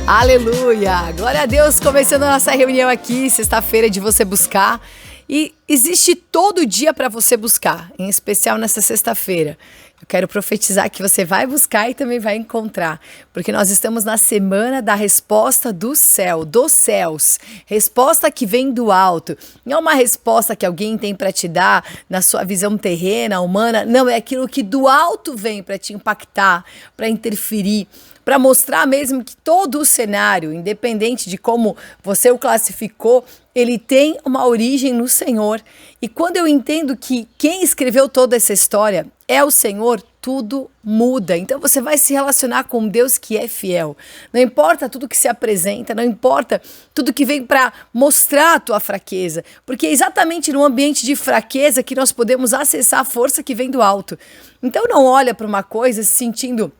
Aleluia! Glória a Deus, começando a nossa reunião aqui, sexta-feira de você buscar. E existe todo dia para você buscar, em especial nessa sexta-feira. Eu quero profetizar que você vai buscar e também vai encontrar, porque nós estamos na semana da resposta do céu, dos céus, resposta que vem do alto. Não é uma resposta que alguém tem para te dar na sua visão terrena, humana, não, é aquilo que do alto vem para te impactar, para interferir, para mostrar mesmo que todo o cenário, independente de como você o classificou, ele tem uma origem no Senhor. E quando eu entendo que quem escreveu toda essa história é o Senhor, tudo muda. Então você vai se relacionar com um Deus que é fiel. Não importa tudo que se apresenta, não importa tudo que vem para mostrar a tua fraqueza, porque é exatamente no ambiente de fraqueza que nós podemos acessar a força que vem do alto. Então não olha para uma coisa se sentindo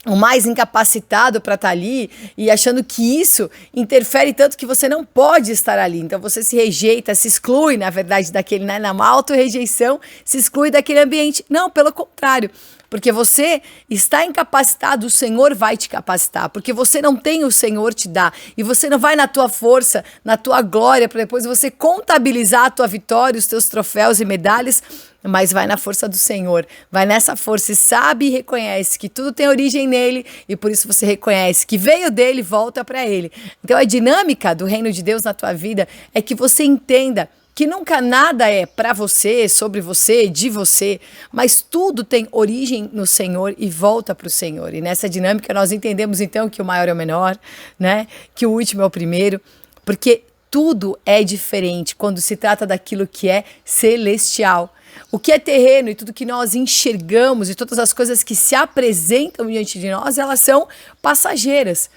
o mais incapacitado para estar ali e achando que isso interfere tanto que você não pode estar ali. Então você se rejeita, se exclui, na verdade, daquele, né, na auto-rejeição, se exclui daquele ambiente. Não, pelo contrário. Porque você está incapacitado, o Senhor vai te capacitar. Porque você não tem, o Senhor te dá. E você não vai na tua força, na tua glória, para depois você contabilizar a tua vitória, os teus troféus e medalhas, mas vai na força do Senhor. Vai nessa força e sabe e reconhece que tudo tem origem nele e por isso você reconhece que veio dele e volta para ele. Então a dinâmica do reino de Deus na tua vida é que você entenda que nunca nada é para você, sobre você, de você, mas tudo tem origem no Senhor e volta para o Senhor. E nessa dinâmica nós entendemos então que o maior é o menor, né? Que o último é o primeiro, porque tudo é diferente quando se trata daquilo que é celestial. O que é terreno e tudo que nós enxergamos e todas as coisas que se apresentam diante de nós, elas são passageiras.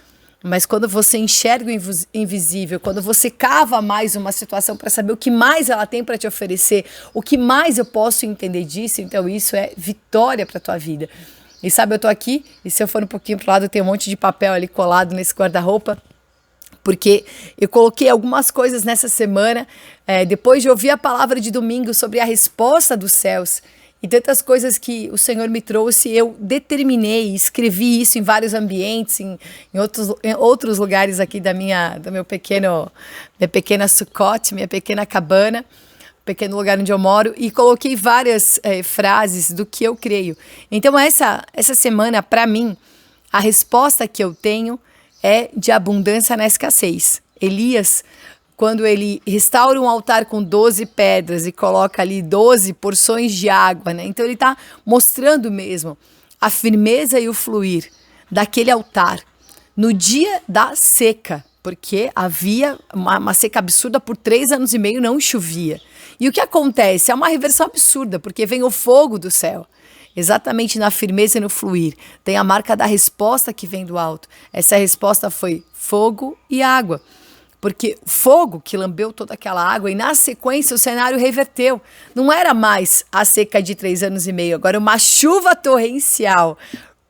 Mas quando você enxerga o invisível, quando você cava mais uma situação para saber o que mais ela tem para te oferecer, o que mais eu posso entender disso, então isso é vitória para a tua vida. E sabe, eu tô aqui, e se eu for um pouquinho pro lado, tem um monte de papel ali colado nesse guarda-roupa, porque eu coloquei algumas coisas nessa semana, depois de ouvir a palavra de domingo sobre a resposta dos céus, e tantas coisas que o Senhor me trouxe, eu determinei, escrevi isso em vários ambientes, em outros lugares aqui minha pequena sucote, minha pequena cabana, pequeno lugar onde eu moro, e coloquei várias frases do que eu creio. Então essa semana, para mim, a resposta que eu tenho é de abundância na escassez. Elias, quando ele restaura um altar com 12 pedras e coloca ali 12 porções de água, né? Então ele está mostrando mesmo a firmeza e o fluir daquele altar no dia da seca, porque havia uma seca absurda por 3 anos e meio, não chovia. E o que acontece? É uma reversão absurda, porque vem o fogo do céu. Exatamente na firmeza e no fluir. Tem a marca da resposta que vem do alto. Essa resposta foi fogo e água. Porque o fogo que lambeu toda aquela água e na sequência o cenário reverteu. Não era mais a seca de 3 anos e meio, agora uma chuva torrencial.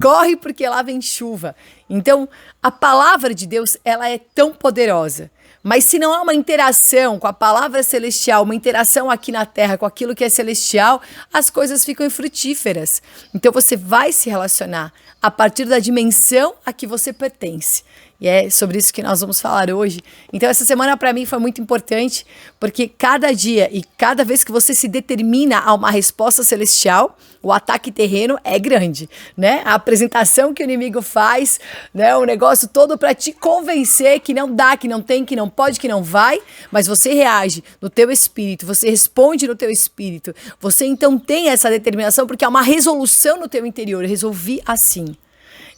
Corre porque lá vem chuva. Então a palavra de Deus, ela é tão poderosa. Mas se não há uma interação com a palavra celestial, uma interação aqui na terra com aquilo que é celestial, as coisas ficam infrutíferas. Então você vai se relacionar a partir da dimensão a que você pertence. E é sobre isso que nós vamos falar hoje. Então essa semana para mim foi muito importante, porque cada dia e cada vez que você se determina a uma resposta celestial, o ataque terreno é grande, né? A apresentação que o inimigo faz, né? O negócio todo para te convencer que não dá, que não tem, que não pode, que não vai, mas você reage no teu espírito, você responde no teu espírito. Você então tem essa determinação porque há uma resolução no teu interior. Eu resolvi assim.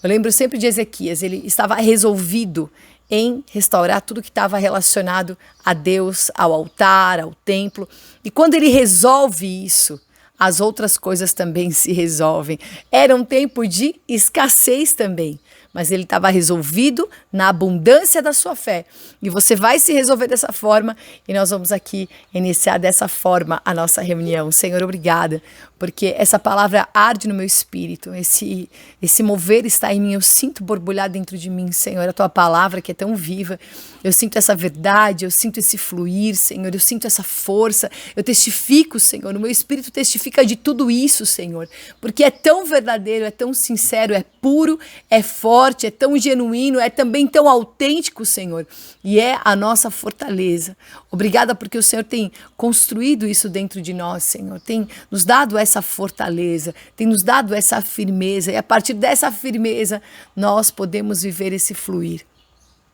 Eu lembro sempre de Ezequias, ele estava resolvido em restaurar tudo que estava relacionado a Deus, ao altar, ao templo. E quando ele resolve isso, as outras coisas também se resolvem. Era um tempo de escassez também, mas ele estava resolvido na abundância da sua fé. E você vai se resolver dessa forma e nós vamos aqui iniciar dessa forma a nossa reunião. Senhor, obrigada, porque essa palavra arde no meu espírito, esse mover está em mim, eu sinto borbulhar dentro de mim, Senhor, a tua palavra que é tão viva, eu sinto essa verdade, eu sinto esse fluir, Senhor, eu sinto essa força, eu testifico, Senhor, o meu espírito testifica de tudo isso, Senhor, porque é tão verdadeiro, é tão sincero, é puro, é forte, forte, é tão genuíno, é também tão autêntico, Senhor, e é a nossa fortaleza. Obrigada porque o Senhor tem construído isso dentro de nós, Senhor, tem nos dado essa fortaleza, tem nos dado essa firmeza, e a partir dessa firmeza nós podemos viver esse fluir.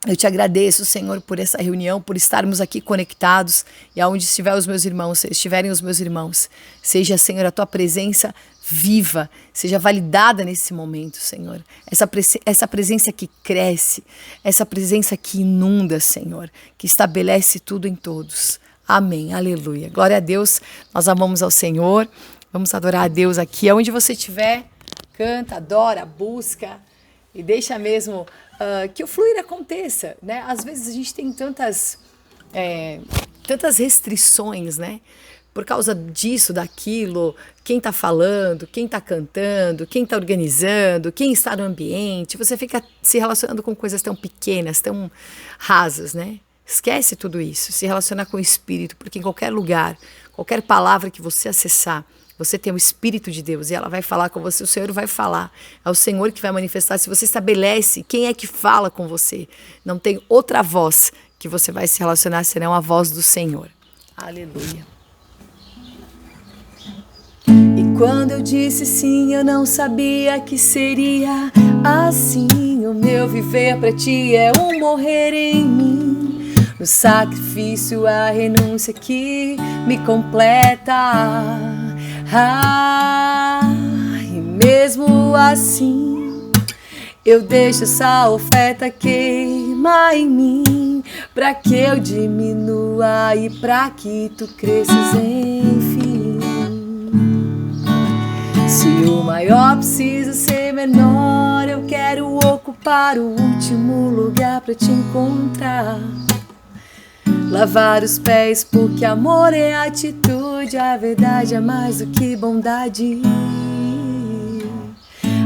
Eu te agradeço, Senhor, por essa reunião, por estarmos aqui conectados, e aonde estiver os meus irmãos, se estiverem os meus irmãos, seja, Senhor, a tua presença viva, seja validada nesse momento, Senhor. Essa presença que cresce, essa presença que inunda, Senhor, que estabelece tudo em todos. Amém, aleluia. Glória a Deus, nós amamos ao Senhor, vamos adorar a Deus aqui, aonde você estiver, canta, adora, busca, e deixa mesmo que o fluir aconteça, né? Às vezes a gente tem tantas restrições, né? Por causa disso, daquilo, quem está falando, quem está cantando, quem está organizando, quem está no ambiente, você fica se relacionando com coisas tão pequenas, tão rasas, né? Esquece tudo isso, se relacionar com o Espírito, porque em qualquer lugar, qualquer palavra que você acessar, você tem o Espírito de Deus e ela vai falar com você, o Senhor vai falar. É o Senhor que vai manifestar. Se você estabelece quem é que fala com você, não tem outra voz que você vai se relacionar, senão a voz do Senhor. Aleluia. E quando eu disse sim, eu não sabia que seria assim. O meu viver pra ti é um morrer em mim. No sacrifício, a renúncia que me completa. E mesmo assim, eu deixo essa oferta queimar em mim, pra que eu diminua e pra que tu cresças, enfim. Se o maior precisa ser menor, eu quero ocupar o último lugar pra te encontrar. Lavar os pés, porque amor é atitude, a verdade é mais do que bondade.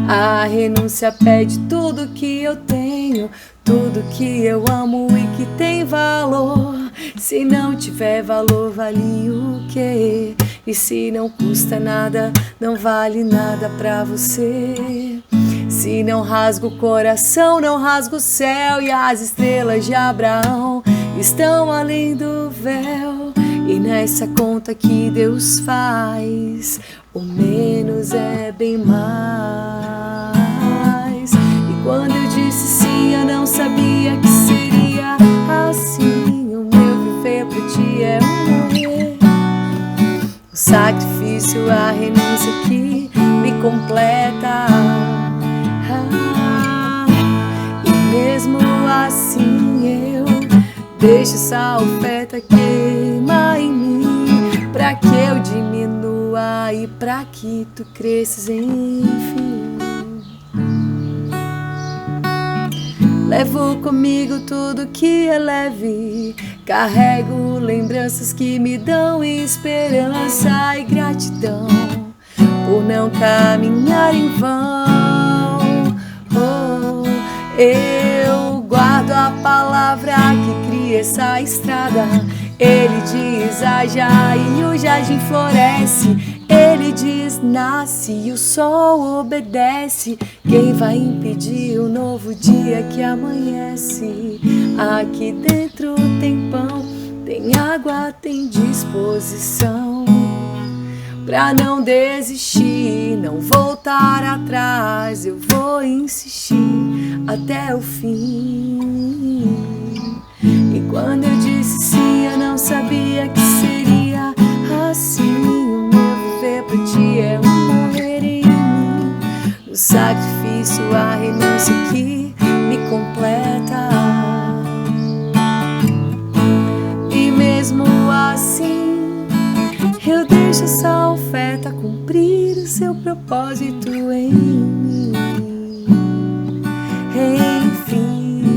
A renúncia pede tudo que eu tenho, tudo que eu amo e que tem valor. Se não tiver valor, vale o quê? E se não custa nada, não vale nada pra você. Se não rasga o coração, não rasga o céu, e as estrelas de Abraão estão além do véu. E nessa conta que Deus faz, o menos é bem mais. E quando eu disse sim, eu não sabia que seria assim. O meu viver pra ti é um morrer. O sacrifício, a renúncia que me completa. E mesmo assim eu deixo essa oferta queimar em mim, pra que eu diminua e pra que tu cresças, enfim. Levo comigo tudo que é leve, carrego lembranças que me dão esperança e gratidão por não caminhar em vão. Eu guardo a palavra que cria essa estrada. Ele diz haja e o jardim floresce. Ele diz nasce e o sol obedece. Quem vai impedir o novo dia que amanhece? Aqui dentro tem pão, tem água, tem disposição. Pra não desistir, não voltar atrás, eu vou insistir até o fim. E quando eu disse sim, eu não sabia que seria assim. O meu viver pra ti é um morrer em mim. No sacrifício, a renúncia que me completa. E mesmo assim, eu deixo essa oferta cumprir o seu propósito em mim. Enfim,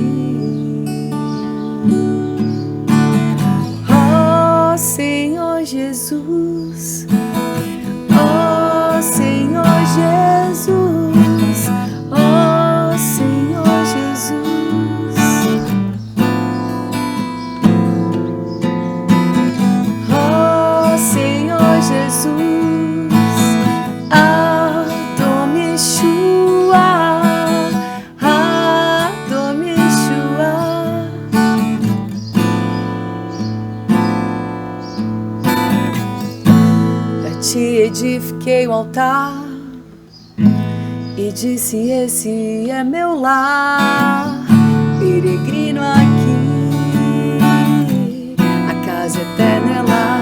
ó Senhor Jesus, ó Senhor Jesus, ó Senhor Jesus, ó Senhor Jesus, Adom Yeshua. altar e disse: esse é meu lar, peregrino aqui, a casa eterna é lá.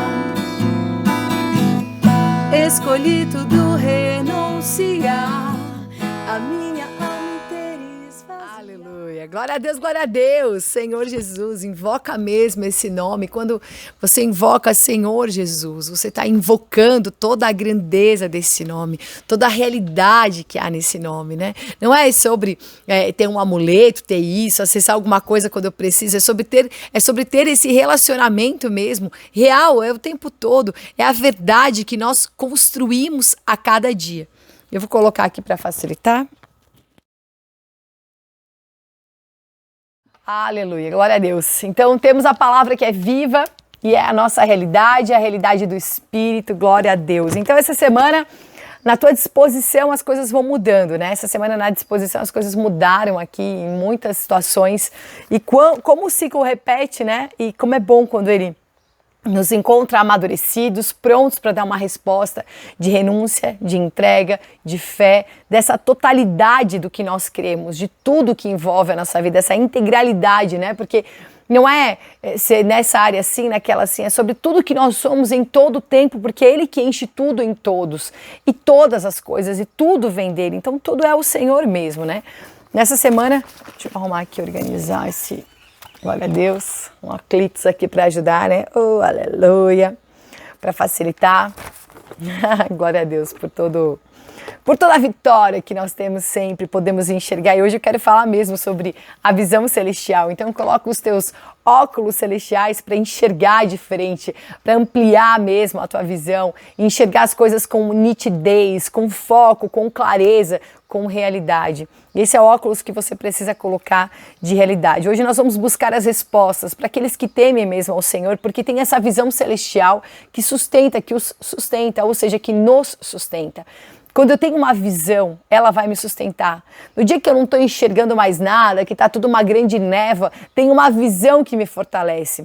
Escolhi tudo renunciar, a minha alma inteira esvaziar. Aleluia, glória a Deus, Senhor Jesus, invoca mesmo esse nome. Quando você invoca Senhor Jesus, você está invocando toda a grandeza desse nome, toda a realidade que há nesse nome, né? Não é sobre ter um amuleto, ter isso, acessar alguma coisa quando eu preciso, é sobre ter esse relacionamento mesmo, real, é o tempo todo, é a verdade que nós construímos a cada dia. Eu vou colocar aqui para facilitar. Aleluia, glória a Deus. Então temos a palavra que é viva e é a nossa realidade, a realidade do Espírito, glória a Deus. Então essa semana, na tua disposição, as coisas vão mudando, né? Essa semana na disposição as coisas mudaram aqui em muitas situações. E como o ciclo repete, né? E como é bom quando ele nos encontra amadurecidos, prontos para dar uma resposta de renúncia, de entrega, de fé, dessa totalidade do que nós cremos, de tudo que envolve a nossa vida, essa integralidade, né? Porque não é ser nessa área assim, naquela assim, é sobre tudo que nós somos em todo o tempo, porque é Ele que enche tudo em todos, e todas as coisas, e tudo vem dele, então tudo é o Senhor mesmo, né? Nessa semana, deixa eu arrumar aqui, organizar esse... Glória a Deus, um eclipse aqui para ajudar, né? Oh, aleluia! Para facilitar. Glória a Deus por toda a vitória que nós temos sempre, podemos enxergar. E hoje eu quero falar mesmo sobre a visão celestial. Então coloca os teus óculos celestiais para enxergar diferente, para ampliar mesmo a tua visão, enxergar as coisas com nitidez, com foco, com clareza, com realidade. Esse é o óculos que você precisa colocar de realidade. Hoje nós vamos buscar as respostas para aqueles que temem mesmo ao Senhor, porque tem essa visão celestial que sustenta, que os sustenta, ou seja, que nos sustenta. Quando eu tenho uma visão, ela vai me sustentar. No dia que eu não estou enxergando mais nada, que está tudo uma grande névoa, tem uma visão que me fortalece.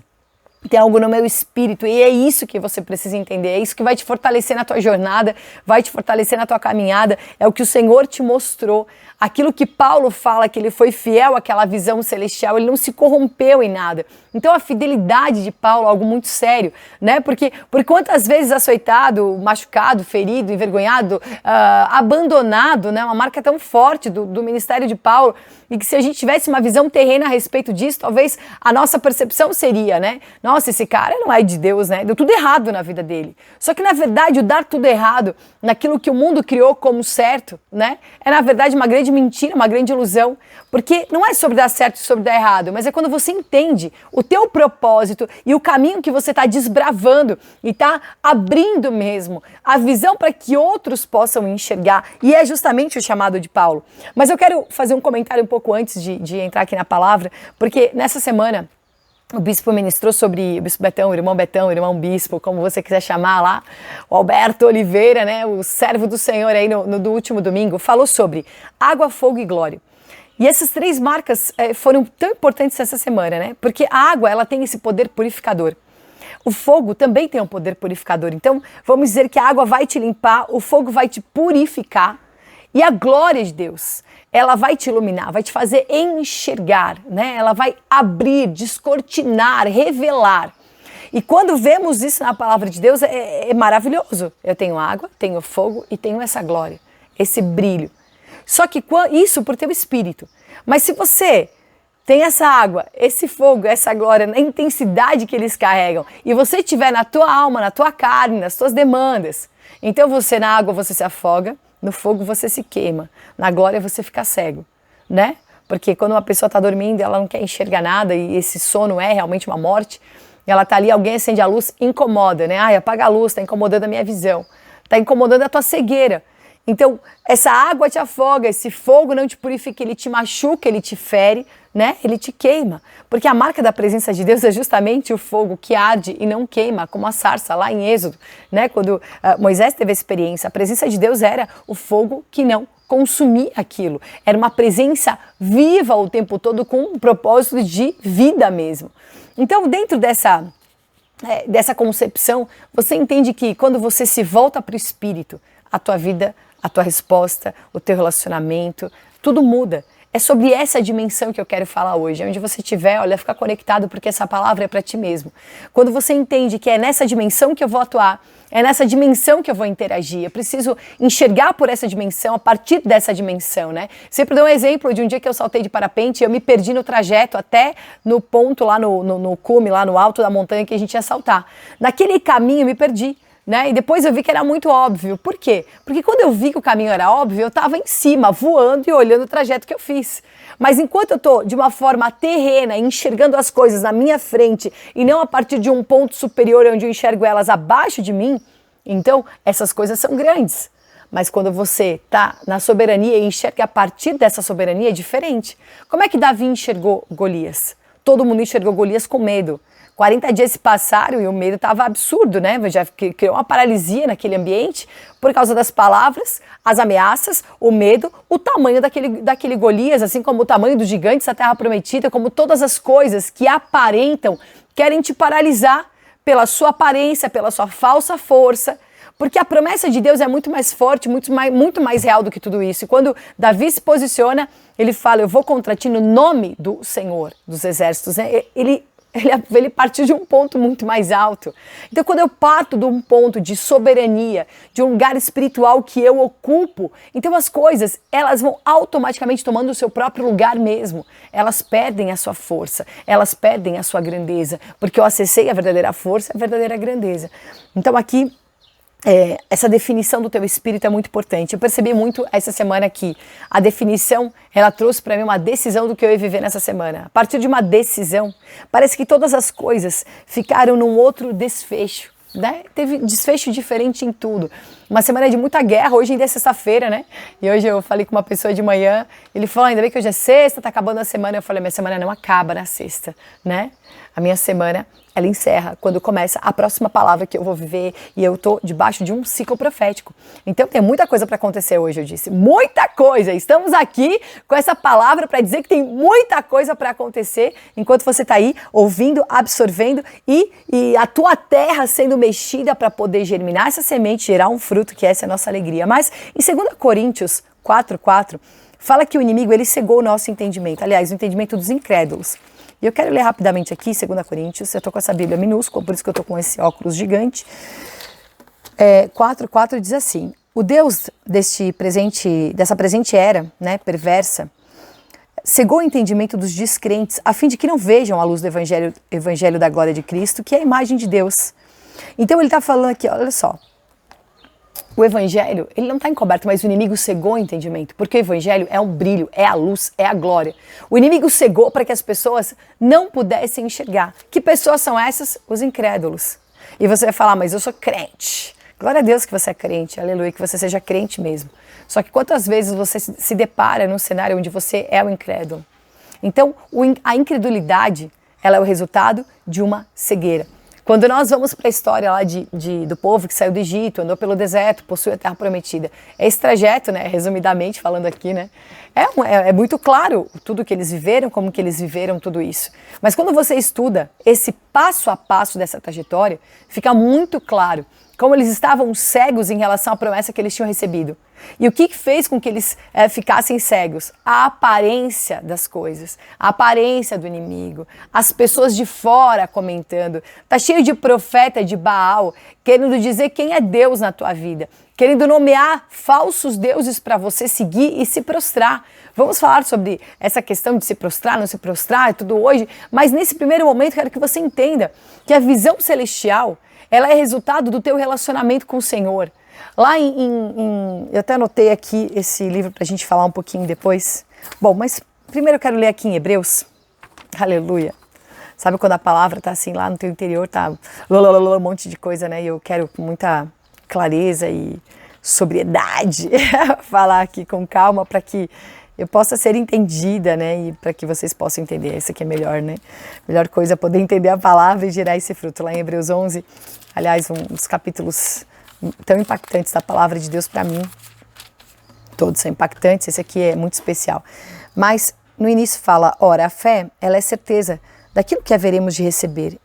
Tem algo no meu espírito e é isso que você precisa entender, é isso que vai te fortalecer na tua jornada, vai te fortalecer na tua caminhada, é o que o Senhor te mostrou. Aquilo que Paulo fala, que ele foi fiel àquela visão celestial, ele não se corrompeu em nada. Então a fidelidade de Paulo é algo muito sério, né? Porque por quantas vezes açoitado, machucado, ferido, envergonhado, abandonado, né? Uma marca tão forte do ministério de Paulo, e que se a gente tivesse uma visão terrena a respeito disso, talvez a nossa percepção seria, né? Nossa, esse cara não é de Deus, né? Deu tudo errado na vida dele. Só que na verdade o dar tudo errado naquilo que o mundo criou como certo, né? É na verdade uma grande mentira, uma grande ilusão, porque não é sobre dar certo e sobre dar errado, mas é quando você entende o teu propósito e o caminho que você está desbravando e está abrindo mesmo a visão para que outros possam enxergar, e é justamente o chamado de Paulo. Mas eu quero fazer um comentário um pouco antes de entrar aqui na palavra, porque nessa semana o bispo ministrou sobre, o bispo Betão, o irmão bispo, como você quiser chamar lá, o Alberto Oliveira, né, o servo do Senhor aí do último domingo, falou sobre água, fogo e glória. E essas três marcas foram tão importantes essa semana, né, porque a água, ela tem esse poder purificador. O fogo também tem um poder purificador, então vamos dizer que a água vai te limpar, o fogo vai te purificar, e a glória de Deus, ela vai te iluminar, vai te fazer enxergar, né? Ela vai abrir, descortinar, revelar. E quando vemos isso na palavra de Deus, é maravilhoso. Eu tenho água, tenho fogo e tenho essa glória, esse brilho. Só que isso por teu espírito. Mas se você tem essa água, esse fogo, essa glória, na intensidade que eles carregam, e você tiver na tua alma, na tua carne, nas tuas demandas, então você na água você se afoga, no fogo você se queima, na glória você fica cego, né? Porque quando uma pessoa está dormindo, ela não quer enxergar nada e esse sono é realmente uma morte, ela está ali, alguém acende a luz, incomoda, né? Ai, apaga a luz, está incomodando a minha visão, está incomodando a tua cegueira. Então, essa água te afoga, esse fogo não te purifica, ele te machuca, ele te fere, né? Ele te queima. Porque a marca da presença de Deus é justamente o fogo que arde e não queima, como a sarça lá em Êxodo, né? Quando Moisés teve a experiência, a presença de Deus era o fogo que não consumia aquilo. Era uma presença viva o tempo todo com um propósito de vida mesmo. Então, dentro dessa concepção, você entende que quando você se volta para o Espírito, a tua vida, a tua resposta, o teu relacionamento, tudo muda. É sobre essa dimensão que eu quero falar hoje. Onde você estiver, olha, fica conectado, porque essa palavra é para ti mesmo. Quando você entende que é nessa dimensão que eu vou atuar, é nessa dimensão que eu vou interagir, eu preciso enxergar por essa dimensão, a partir dessa dimensão, né? Sempre dou um exemplo de um dia que eu saltei de parapente e eu me perdi no trajeto até no ponto lá no cume, lá no alto da montanha que a gente ia saltar. Naquele caminho eu me perdi. Né? E depois eu vi que era muito óbvio. Por quê? Porque quando eu vi que o caminho era óbvio, eu estava em cima, voando e olhando o trajeto que eu fiz. Mas enquanto eu estou de uma forma terrena, enxergando as coisas na minha frente e não a partir de um ponto superior onde eu enxergo elas abaixo de mim, então essas coisas são grandes. Mas quando você está na soberania e enxerga a partir dessa soberania, é diferente. Como é que Davi enxergou Golias? Todo mundo enxergou Golias com medo. 40 dias se passaram e o medo estava absurdo, né? Já criou uma paralisia naquele ambiente por causa das palavras, as ameaças, o medo, o tamanho daquele Golias, assim como o tamanho dos gigantes da Terra Prometida, como todas as coisas que aparentam, querem te paralisar pela sua aparência, pela sua falsa força, porque a promessa de Deus é muito mais forte, muito mais real do que tudo isso. E quando Davi se posiciona, ele fala, eu vou contra ti no nome do Senhor dos Exércitos, né? Ele partiu de um ponto muito mais alto. Então, quando eu parto de um ponto de soberania, de um lugar espiritual que eu ocupo, então as coisas, elas vão automaticamente tomando o seu próprio lugar mesmo. Elas perdem a sua força, elas perdem a sua grandeza, porque eu acessei a verdadeira força, a verdadeira grandeza. Então, aqui, essa definição do teu espírito é muito importante. Eu percebi muito essa semana que a definição, ela trouxe para mim uma decisão do que eu ia viver nessa semana. A partir de uma decisão, parece que todas as coisas ficaram num outro desfecho, né? Teve desfecho diferente em tudo. Uma semana de muita guerra, hoje ainda é sexta-feira, né? E hoje eu falei com uma pessoa de manhã, ele falou, ainda bem que hoje é sexta, tá acabando a semana. Eu falei, minha semana não acaba na sexta, né? A minha semana, ela encerra quando começa a próxima palavra que eu vou viver e eu tô debaixo de um ciclo profético. Então tem muita coisa para acontecer hoje, eu disse. Muita coisa! Estamos aqui com essa palavra para dizer que tem muita coisa para acontecer enquanto você tá aí ouvindo, absorvendo e a tua terra sendo mexida para poder germinar essa semente, gerar um fruto, que essa é a nossa alegria. Mas em 2 Coríntios 4:4, fala que o inimigo, ele cegou o nosso entendimento. Aliás, o entendimento dos incrédulos. E eu quero ler rapidamente aqui, 2 Coríntios, eu estou com essa Bíblia minúscula, por isso que eu estou com esse óculos gigante. 4:4 diz assim, o Deus dessa presente era, né, perversa, cegou o entendimento dos descrentes, a fim de que não vejam a luz do evangelho da glória de Cristo, que é a imagem de Deus. Então ele está falando aqui, olha só, o evangelho, ele não está encoberto, mas o inimigo cegou o entendimento, porque o evangelho é um brilho, é a luz, é a glória. O inimigo cegou para que as pessoas não pudessem enxergar. Que pessoas são essas? Os incrédulos. E você vai falar, mas eu sou crente. Glória a Deus que você é crente, aleluia, que você seja crente mesmo. Só que quantas vezes você se depara num cenário onde você é o incrédulo? Então, a incredulidade, ela é o resultado de uma cegueira. Quando nós vamos para a história lá do povo que saiu do Egito, andou pelo deserto, possui a terra prometida. Esse trajeto, né, resumidamente falando aqui, né, é muito claro tudo que eles viveram, como que eles viveram tudo isso. Mas quando você estuda esse passo a passo dessa trajetória, fica muito claro como eles estavam cegos em relação à promessa que eles tinham recebido. E o que fez com que eles ficassem cegos? A aparência das coisas, a aparência do inimigo, as pessoas de fora comentando. Tá cheio de profeta de Baal querendo dizer quem é Deus na tua vida, querendo nomear falsos deuses para você seguir e se prostrar. Vamos falar sobre essa questão de se prostrar, não se prostrar, tudo hoje, mas nesse primeiro momento quero que você entenda que a visão celestial, ela é resultado do teu relacionamento com o Senhor. Lá eu até anotei aqui esse livro para a gente falar um pouquinho depois. Bom, mas primeiro eu quero ler aqui em Hebreus. Aleluia. Sabe quando a palavra tá assim lá no teu interior, tá um monte de coisa, né? E eu quero com muita clareza e sobriedade falar aqui com calma para que eu possa ser entendida, né? E para que vocês possam entender. Isso aqui é melhor, né? Melhor coisa é poder entender a palavra e gerar esse fruto. Lá em Hebreus 11, aliás, um dos capítulos tão impactantes da palavra de Deus para mim. Todos são impactantes, esse aqui é muito especial. Mas no início fala, ora, a fé, ela é certeza daquilo que haveremos de receber,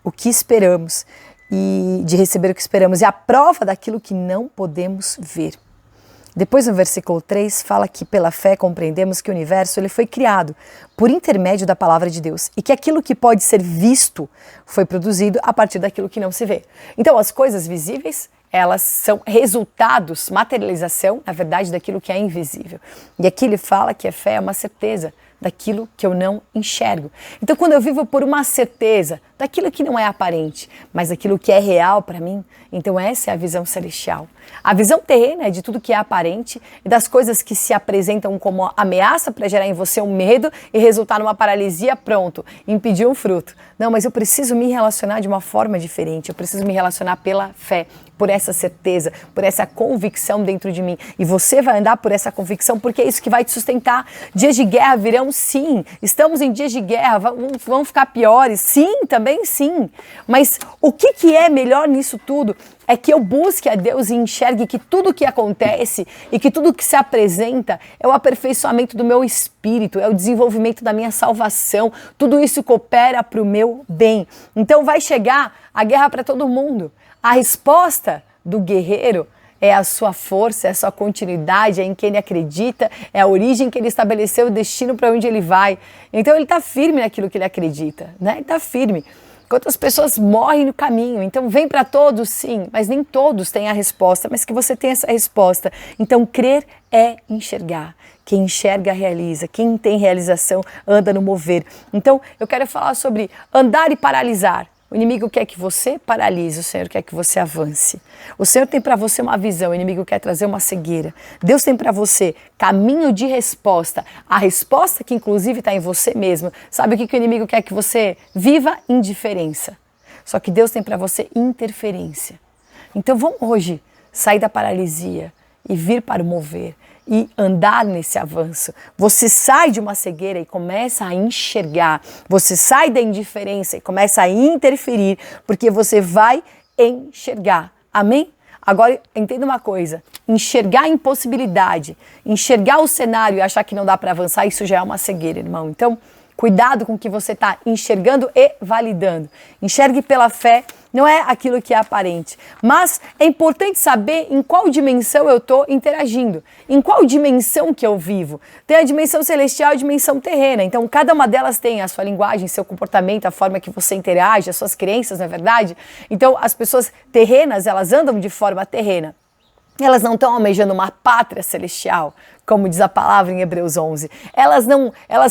o que esperamos, e de receber o que esperamos, e a prova daquilo que não podemos ver. Depois no versículo 3 fala que pela fé compreendemos que o universo ele foi criado por intermédio da palavra de Deus e que aquilo que pode ser visto foi produzido a partir daquilo que não se vê. Então as coisas visíveis, elas são resultados, materialização, na verdade, daquilo que é invisível. E aqui ele fala que a fé é uma certeza daquilo que eu não enxergo. Então, quando eu vivo por uma certeza daquilo que não é aparente, mas daquilo que é real para mim, então essa é a visão celestial. A visão terrena é de tudo que é aparente e das coisas que se apresentam como ameaça para gerar em você um medo e resultar numa paralisia, pronto, impedir um fruto. Não, mas eu preciso me relacionar de uma forma diferente, eu preciso me relacionar pela fé, por essa certeza, por essa convicção dentro de mim. E você vai andar por essa convicção porque é isso que vai te sustentar. Dias de guerra virão, sim. Estamos em dias de guerra, vão ficar piores. Sim, também sim. Mas o que é melhor nisso tudo é que eu busque a Deus e enxergue que tudo que acontece e que tudo que se apresenta é o aperfeiçoamento do meu espírito, é o desenvolvimento da minha salvação. Tudo isso coopera para o meu bem. Então vai chegar a guerra para todo mundo. A resposta do guerreiro é a sua força, é a sua continuidade, é em quem ele acredita, é a origem que ele estabeleceu, o destino para onde ele vai. Então ele está firme naquilo que ele acredita, né? Ele está firme. Quantas pessoas morrem no caminho, então vem para todos, sim, mas nem todos têm a resposta, mas que você tenha essa resposta. Então crer é enxergar. Quem enxerga, realiza. Quem tem realização, anda no mover. Então eu quero falar sobre andar e paralisar. O inimigo quer que você paralise, o Senhor quer que você avance. O Senhor tem para você uma visão, o inimigo quer trazer uma cegueira. Deus tem para você caminho de resposta, a resposta que inclusive está em você mesmo. Sabe o que o inimigo quer que você viva? Indiferença. Só que Deus tem para você interferência. Então vamos hoje sair da paralisia e vir para o mover. E andar nesse avanço. Você sai de uma cegueira e começa a enxergar. Você sai da indiferença e começa a interferir, porque você vai enxergar. Amém? Agora, entenda uma coisa. Enxergar a impossibilidade, enxergar o cenário e achar que não dá para avançar, isso já é uma cegueira, irmão. Então, cuidado com o que você está enxergando e validando. Enxergue pela fé, não é aquilo que é aparente. Mas é importante saber em qual dimensão eu estou interagindo, em qual dimensão que eu vivo. Tem a dimensão celestial e a dimensão terrena. Então, cada uma delas tem a sua linguagem, seu comportamento, a forma que você interage, as suas crenças, não é verdade? Então, as pessoas terrenas, elas andam de forma terrena. Elas não estão almejando uma pátria celestial, como diz a palavra em Hebreus 11. Elas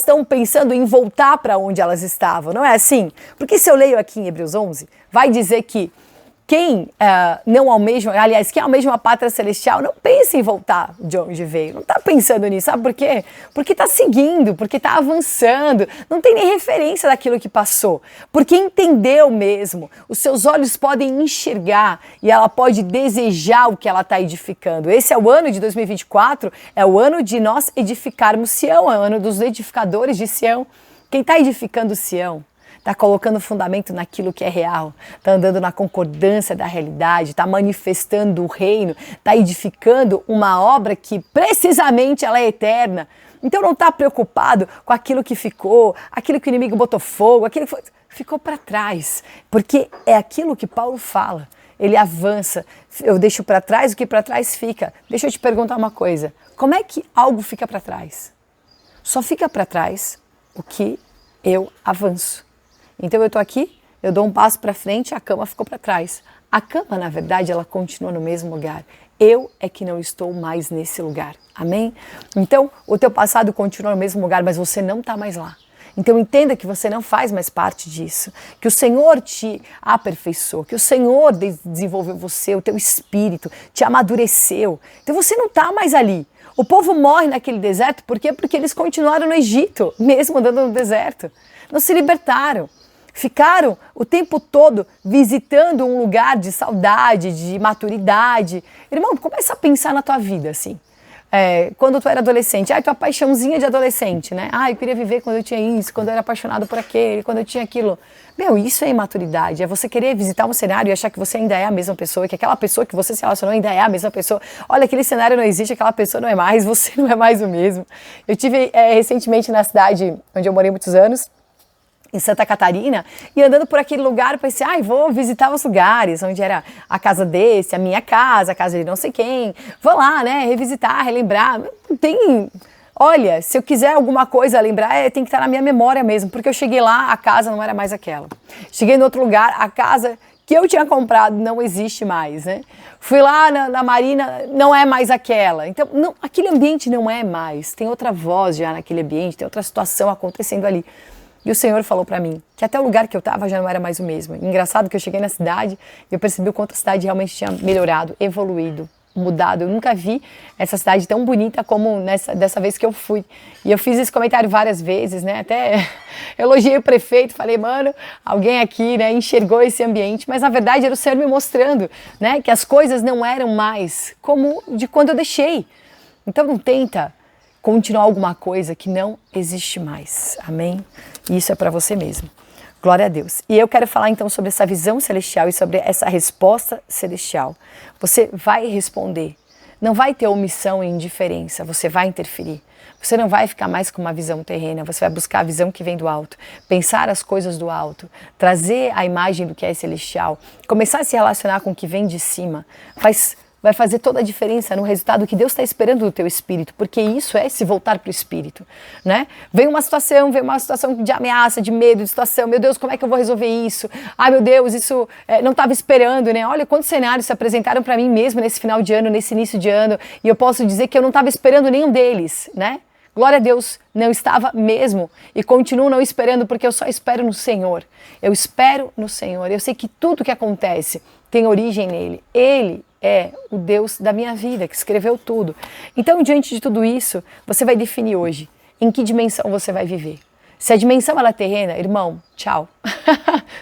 estão pensando em voltar para onde elas estavam, não é assim? Porque se eu leio aqui em Hebreus 11, vai dizer que quem não almeja, aliás, quem almeja uma pátria celestial não pensa em voltar de onde veio, não está pensando nisso, sabe por quê? Porque está seguindo, porque está avançando, não tem nem referência daquilo que passou, porque entendeu mesmo, os seus olhos podem enxergar e ela pode desejar o que ela está edificando. Esse é o ano de 2024, é o ano de nós edificarmos Sião, é o ano dos edificadores de Sião. Quem está edificando Sião está colocando fundamento naquilo que é real, está andando na concordância da realidade, está manifestando o reino, está edificando uma obra que precisamente ela é eterna. Então não está preocupado com aquilo que ficou, aquilo que o inimigo botou fogo, aquilo que ficou para trás, porque é aquilo que Paulo fala. Ele avança, eu deixo para trás o que para trás fica. Deixa eu te perguntar uma coisa, como é que algo fica para trás? Só fica para trás o que eu avanço. Então eu estou aqui, eu dou um passo para frente, a cama ficou para trás. A cama, na verdade, ela continua no mesmo lugar. Eu é que não estou mais nesse lugar. Amém? Então, o teu passado continua no mesmo lugar, mas você não está mais lá. Então entenda que você não faz mais parte disso, que o Senhor te aperfeiçoou, que o Senhor desenvolveu você, o teu espírito, te amadureceu. Então você não está mais ali. O povo morre naquele deserto, por quê? Porque eles continuaram no Egito, mesmo andando no deserto. Não se libertaram. Ficaram o tempo todo visitando um lugar de saudade, de maturidade. Irmão, começa a pensar na tua vida assim. Quando tu era adolescente, tua paixãozinha de adolescente, né? Eu queria viver quando eu tinha isso, quando eu era apaixonado por aquele, quando eu tinha aquilo. Meu, isso é imaturidade, é você querer visitar um cenário e achar que você ainda é a mesma pessoa, que aquela pessoa que você se relacionou ainda é a mesma pessoa. Olha, aquele cenário não existe, aquela pessoa não é mais, você não é mais o mesmo. Eu tive recentemente na cidade onde eu morei muitos anos, em Santa Catarina, e andando por aquele lugar, eu pensei, vou visitar os lugares, onde era a casa desse, a minha casa, a casa de não sei quem, vou lá, né, revisitar, relembrar, olha, se eu quiser alguma coisa a lembrar, tem que estar na minha memória mesmo, porque eu cheguei lá, a casa não era mais aquela. Cheguei em outro lugar, a casa que eu tinha comprado não existe mais, né? Fui lá na Marina, não é mais aquela. Então, aquele ambiente não é mais, tem outra voz já naquele ambiente, tem outra situação acontecendo ali. E o Senhor falou para mim que até o lugar que eu estava já não era mais o mesmo. Engraçado que eu cheguei na cidade e eu percebi o quanto a cidade realmente tinha melhorado, evoluído, mudado. Eu nunca vi essa cidade tão bonita como dessa vez que eu fui. E eu fiz esse comentário várias vezes, né? Até elogiei o prefeito, falei, mano, alguém aqui, né, enxergou esse ambiente. Mas na verdade era o Senhor me mostrando, né, que as coisas não eram mais como de quando eu deixei. Então não tenta continuar alguma coisa que não existe mais. Amém? Isso é para você mesmo. Glória a Deus. E eu quero falar então sobre essa visão celestial e sobre essa resposta celestial. Você vai responder. Não vai ter omissão e indiferença. Você vai interferir. Você não vai ficar mais com uma visão terrena. Você vai buscar a visão que vem do alto. Pensar as coisas do alto. Trazer a imagem do que é celestial. Começar a se relacionar com o que vem de cima. Vai fazer toda a diferença no resultado que Deus está esperando do teu espírito, porque isso é se voltar para o espírito, né? Vem uma situação de ameaça, de medo, de situação, meu Deus, como é que eu vou resolver isso? Ai, meu Deus, isso não estava esperando, né? Olha quantos cenários se apresentaram para mim mesmo nesse final de ano, nesse início de ano, e eu posso dizer que eu não estava esperando nenhum deles, né? Glória a Deus, não estava mesmo e continuo não esperando porque eu só espero no Senhor. Eu espero no Senhor, eu sei que tudo que acontece tem origem nele. Ele é o Deus da minha vida, que escreveu tudo. Então, diante de tudo isso, você vai definir hoje em que dimensão você vai viver. Se a dimensão ela é terrena, irmão, tchau.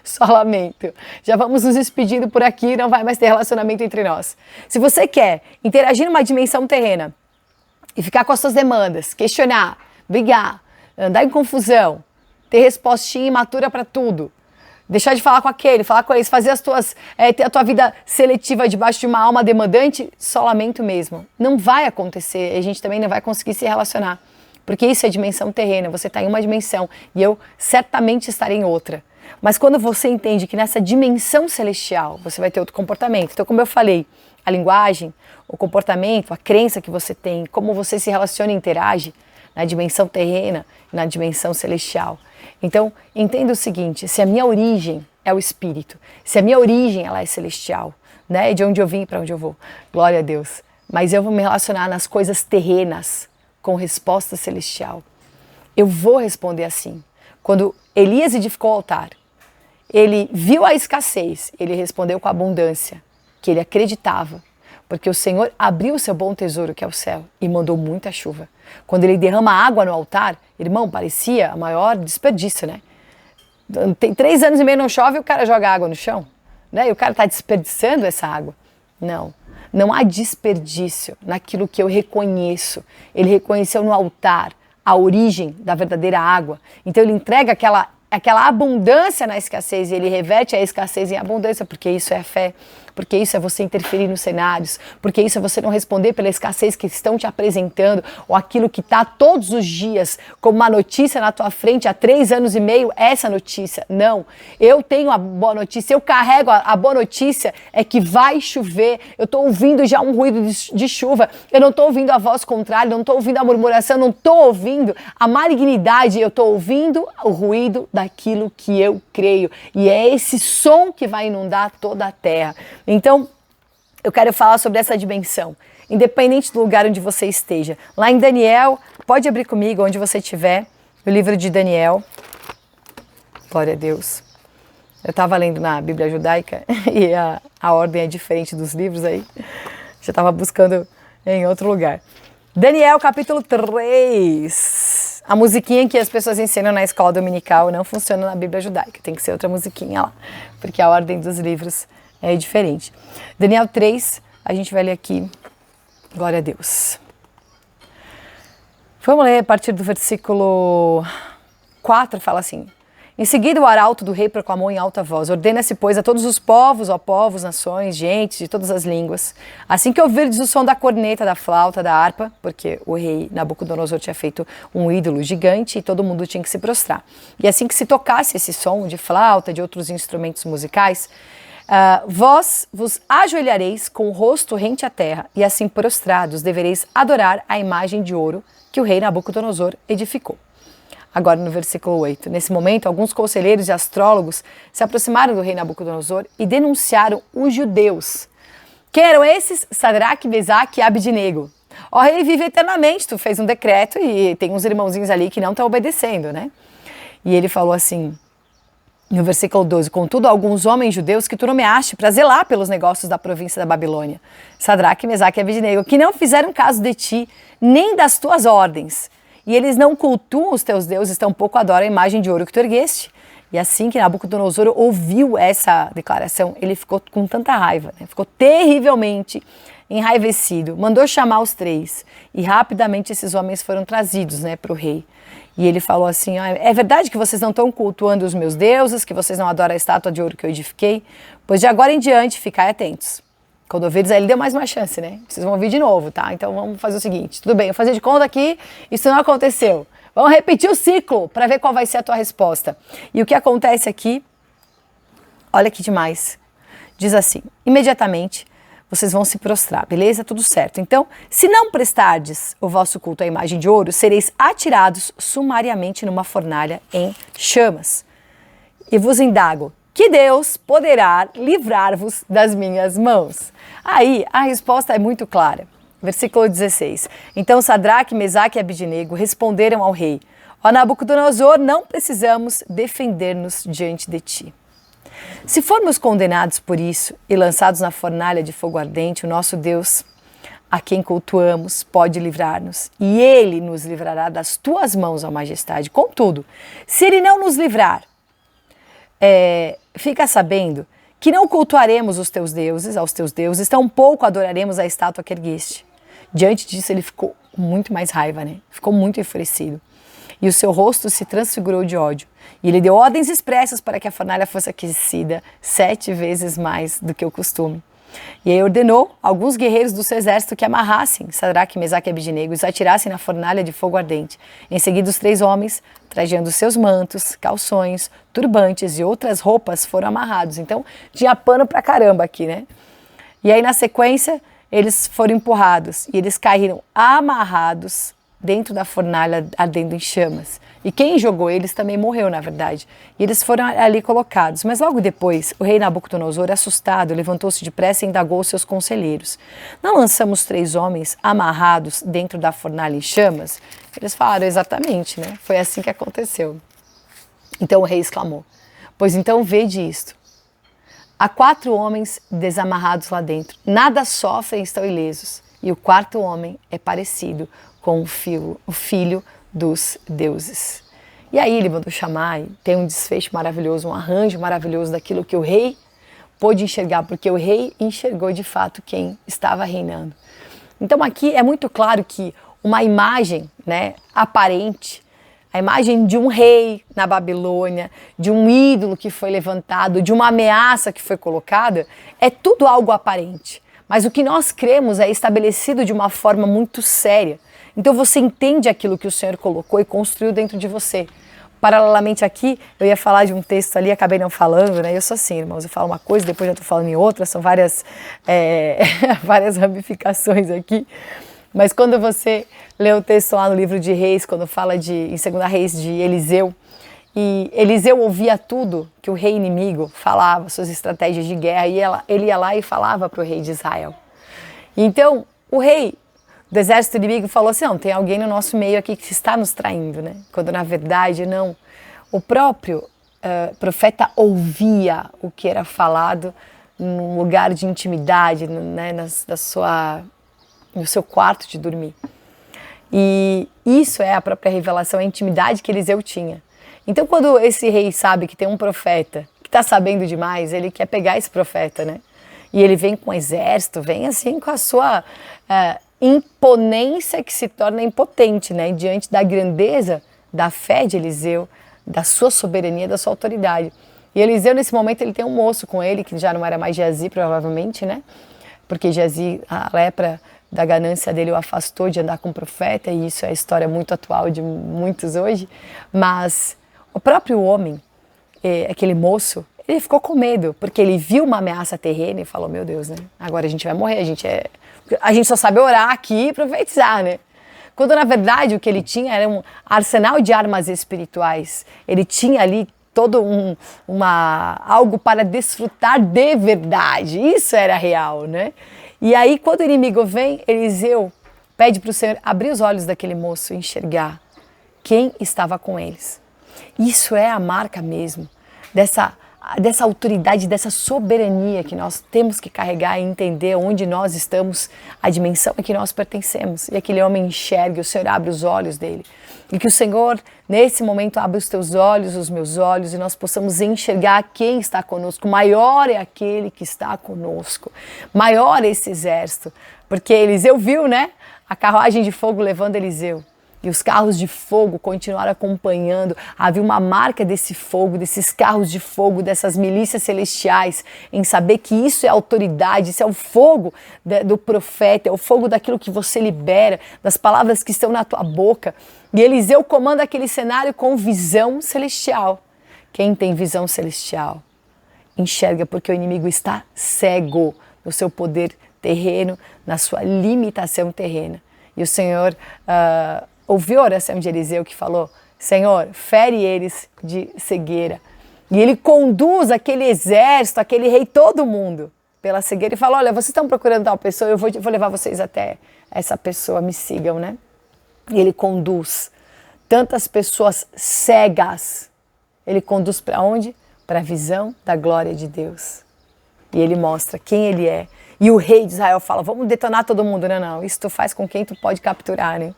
Só lamento. Já vamos nos despedindo por aqui, não vai mais ter relacionamento entre nós. Se você quer interagir numa dimensão terrena e ficar com as suas demandas, questionar, brigar, andar em confusão, ter respostinha imatura para tudo, deixar de falar com aquele, falar com eles, fazer ter a tua vida seletiva debaixo de uma alma demandante, só lamento mesmo. Não vai acontecer, a gente também não vai conseguir se relacionar, porque isso é dimensão terrena, você está em uma dimensão e eu certamente estarei em outra. Mas quando você entende que nessa dimensão celestial você vai ter outro comportamento, então como eu falei, a linguagem, o comportamento, a crença que você tem, como você se relaciona e interage na dimensão terrena e na dimensão celestial. Então, entenda o seguinte, se a minha origem é o espírito, se a minha origem ela é celestial, né, de onde eu vim para onde eu vou, glória a Deus, mas eu vou me relacionar nas coisas terrenas com resposta celestial. Eu vou responder assim. Quando Elias edificou o altar, ele viu a escassez, ele respondeu com a abundância, que ele acreditava, porque o Senhor abriu o seu bom tesouro, que é o céu, e mandou muita chuva. Quando ele derrama água no altar, irmão, parecia a maior desperdício, né? Tem 3 anos e meio não chove e o cara joga água no chão, né? E o cara está desperdiçando essa água. Não há desperdício naquilo que eu reconheço. Ele reconheceu no altar a origem da verdadeira água. Então ele entrega aquela abundância na escassez e ele reverte a escassez em abundância, porque isso é fé, porque isso é você interferir nos cenários, porque isso é você não responder pela escassez que estão te apresentando ou aquilo que está todos os dias como uma notícia na tua frente há 3 anos e meio, essa notícia. Não, eu tenho a boa notícia, eu carrego a boa notícia, é que vai chover, eu estou ouvindo já um ruído de chuva, eu não estou ouvindo a voz contrária, não estou ouvindo a murmuração, não estou ouvindo a malignidade, eu estou ouvindo o ruído daquilo que eu creio. E é esse som que vai inundar toda a terra. Então, eu quero falar sobre essa dimensão, independente do lugar onde você esteja. Lá em Daniel, pode abrir comigo onde você estiver, o livro de Daniel. Glória a Deus. Eu estava lendo na Bíblia Judaica e a ordem é diferente dos livros aí. Já estava buscando em outro lugar. Daniel, capítulo 3. A musiquinha que as pessoas ensinam na escola dominical não funciona na Bíblia Judaica. Tem que ser outra musiquinha lá, porque a ordem dos livros é diferente. Daniel 3, a gente vai ler aqui. Glória a Deus. Vamos ler a partir do versículo 4, fala assim. Em seguida, o arauto do rei proclamou em alta voz: ordena-se, pois, a todos os povos, ó povos, nações, gentes de todas as línguas, assim que ouvirdes o som da corneta, da flauta, da harpa, porque o rei Nabucodonosor tinha feito um ídolo gigante e todo mundo tinha que se prostrar. E assim que se tocasse esse som de flauta, de outros instrumentos musicais, vós vos ajoelhareis com o rosto rente à terra, e assim prostrados devereis adorar a imagem de ouro que o rei Nabucodonosor edificou. Agora no versículo 8. Nesse momento, alguns conselheiros e astrólogos se aproximaram do rei Nabucodonosor e denunciaram os judeus. Quem eram esses? Sadraque, Mesaque e Abidnego. Ó rei, vive eternamente, tu fez um decreto e tem uns irmãozinhos ali que não estão obedecendo, né? E ele falou assim, no versículo 12, contudo, alguns homens judeus que tu nomeaste para zelar pelos negócios da província da Babilônia, Sadraque, Mesaque e Abidnego, que não fizeram caso de ti, nem das tuas ordens, e eles não cultuam os teus deuses, tampouco adoram a imagem de ouro que tu ergueste. E assim que Nabucodonosor ouviu essa declaração, ele ficou com tanta raiva, né? Ficou terrivelmente enraivecido, mandou chamar os três, e rapidamente esses homens foram trazidos, né, para o rei. E ele falou assim, é verdade que vocês não estão cultuando os meus deuses, que vocês não adoram a estátua de ouro que eu edifiquei? Pois de agora em diante, ficai atentos. Quando ouvirdes, aí ele deu mais uma chance, né? Vocês vão ouvir de novo, tá? Então vamos fazer o seguinte, tudo bem, eu vou fazer de conta que isso não aconteceu. Vamos repetir o ciclo para ver qual vai ser a tua resposta. E o que acontece aqui, olha que demais, diz assim, imediatamente vocês vão se prostrar, beleza? Tudo certo. Então, se não prestardes o vosso culto à imagem de ouro, sereis atirados sumariamente numa fornalha em chamas. E vos indago, que Deus poderá livrar-vos das minhas mãos? Aí a resposta é muito clara. Versículo 16. Então Sadraque, Mesaque e Abidnego responderam ao rei: ó Nabucodonosor, não precisamos defender-nos diante de ti. Se formos condenados por isso e lançados na fornalha de fogo ardente, o nosso Deus, a quem cultuamos, pode livrar-nos, e ele nos livrará das tuas mãos, ó majestade. Contudo, se ele não nos livrar, fica sabendo que não cultuaremos os teus deuses, aos teus deuses, tampouco adoraremos a estátua que ergueste. Diante disso ele ficou com muito mais raiva, né? Ficou muito enfurecido. E o seu rosto se transfigurou de ódio. E ele deu ordens expressas para que a fornalha fosse aquecida 7 vezes mais do que o costume. E aí ordenou alguns guerreiros do seu exército que amarrassem Sadraque, Mesaque e Abidnego e os atirassem na fornalha de fogo ardente. Em seguida, os 3 homens, trajando seus mantos, calções, turbantes e outras roupas, foram amarrados. Então, tinha pano pra caramba aqui, né? E aí, na sequência, eles foram empurrados e eles caíram amarrados dentro da fornalha ardendo em chamas. E quem jogou eles também morreu, na verdade. E eles foram ali colocados. Mas logo depois, o rei Nabucodonosor, assustado, levantou-se depressa e indagou os seus conselheiros. Não lançamos 3 homens amarrados dentro da fornalha em chamas? Eles falaram exatamente, né? Foi assim que aconteceu. Então o rei exclamou: pois então vede isto. Há 4 homens desamarrados lá dentro. Nada sofrem e estão ilesos. E o 4º homem é parecido com o filho dos deuses. E aí ele mandou chamar, e tem um desfecho maravilhoso, um arranjo maravilhoso daquilo que o rei pôde enxergar, porque o rei enxergou de fato quem estava reinando. Então aqui é muito claro que uma imagem, né, aparente, a imagem de um rei na Babilônia, de um ídolo que foi levantado, de uma ameaça que foi colocada, é tudo algo aparente. Mas o que nós cremos é estabelecido de uma forma muito séria. Então você entende aquilo que o Senhor colocou e construiu dentro de você. Paralelamente aqui, eu ia falar de um texto ali, acabei não falando, né? Eu sou assim, irmãos, eu falo uma coisa, depois já estou falando em outra, são várias ramificações aqui. Mas quando você lê o texto lá no livro de Reis, quando fala em 2 Reis de Eliseu, e Eliseu ouvia tudo que o rei inimigo falava, suas estratégias de guerra, e ele ia lá e falava para o rei de Israel. Então, o rei do exército inimigo falou assim: não, tem alguém no nosso meio aqui que está nos traindo, né? Quando na verdade não. O próprio profeta ouvia o que era falado num lugar de intimidade, né? No seu quarto de dormir. E isso é a própria revelação, a intimidade que Eliseu tinha. Então quando esse rei sabe que tem um profeta que está sabendo demais, ele quer pegar esse profeta, né? E ele vem com um exército, vem assim com a sua imponência que se torna impotente, né? Diante da grandeza da fé de Eliseu, da sua soberania, da sua autoridade. E Eliseu, nesse momento, ele tem um moço com ele, que já não era mais Geazi, provavelmente, né? Porque Geazi, a lepra da ganância dele o afastou de andar com o profeta, e isso é a história muito atual de muitos hoje. Mas o próprio homem, aquele moço, ele ficou com medo, porque ele viu uma ameaça terrena e falou, meu Deus, né? Agora a gente vai morrer, a gente só sabe orar aqui e profetizar, né? Quando na verdade o que ele tinha era um arsenal de armas espirituais. Ele tinha ali todo algo para desfrutar de verdade. Isso era real, né? E aí quando o inimigo vem, Eliseu pede para o Senhor abrir os olhos daquele moço e enxergar quem estava com eles. Isso é a marca mesmo dessa autoridade, dessa soberania que nós temos que carregar e entender onde nós estamos, a dimensão a que nós pertencemos. E aquele homem enxerga, o Senhor abre os olhos dele. E que o Senhor, nesse momento, abra os teus olhos, os meus olhos, e nós possamos enxergar quem está conosco. Maior é aquele que está conosco. Maior é esse exército. Porque Eliseu viu, né? A carruagem de fogo levando Eliseu. E os carros de fogo continuaram acompanhando. Havia uma marca desse fogo, desses carros de fogo, dessas milícias celestiais, em saber que isso é autoridade, isso é o fogo do profeta, é o fogo daquilo que você libera, das palavras que estão na tua boca. E Eliseu comanda aquele cenário com visão celestial. Quem tem visão celestial enxerga, porque o inimigo está cego no seu poder terreno, na sua limitação terrena. E o Senhor ouviu a oração de Eliseu que falou, Senhor, fere eles de cegueira. E ele conduz aquele exército, aquele rei, todo mundo pela cegueira e fala, olha, vocês estão procurando tal pessoa, eu vou levar vocês até essa pessoa, me sigam, né? E ele conduz tantas pessoas cegas, ele conduz para onde? Para a visão da glória de Deus. E ele mostra quem ele é. E o rei de Israel fala, vamos detonar todo mundo. Não, isso tu faz com quem tu pode capturar, né?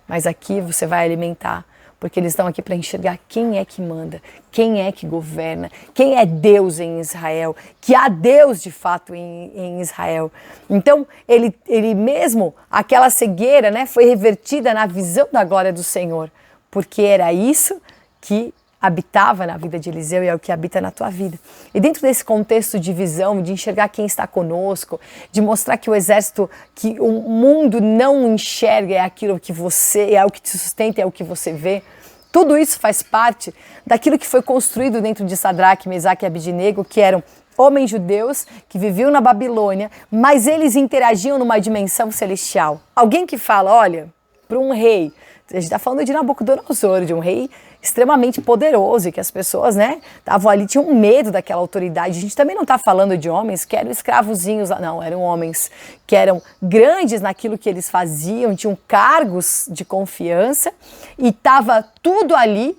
Mas aqui você vai alimentar, porque eles estão aqui para enxergar quem é que manda, quem é que governa, quem é Deus em Israel, que há Deus de fato em Israel. Então, ele mesmo, aquela cegueira, né, foi revertida na visão da glória do Senhor, porque era isso que habitava na vida de Eliseu e é o que habita na tua vida. E dentro desse contexto de visão, de enxergar quem está conosco, de mostrar que o exército, que o mundo não enxerga é aquilo que você, é o que te sustenta, é o que você vê, tudo isso faz parte daquilo que foi construído dentro de Sadraque, Mesaque e Abidnego, que eram homens judeus que viviam na Babilônia, mas eles interagiam numa dimensão celestial. Alguém que fala, olha, para um rei, a gente está falando de Nabucodonosor, de um rei extremamente poderoso e que as pessoas, né, estavam ali, tinham medo daquela autoridade. A gente também não está falando de homens que eram escravozinhos, não, eram homens que eram grandes naquilo que eles faziam, tinham cargos de confiança e estava tudo ali,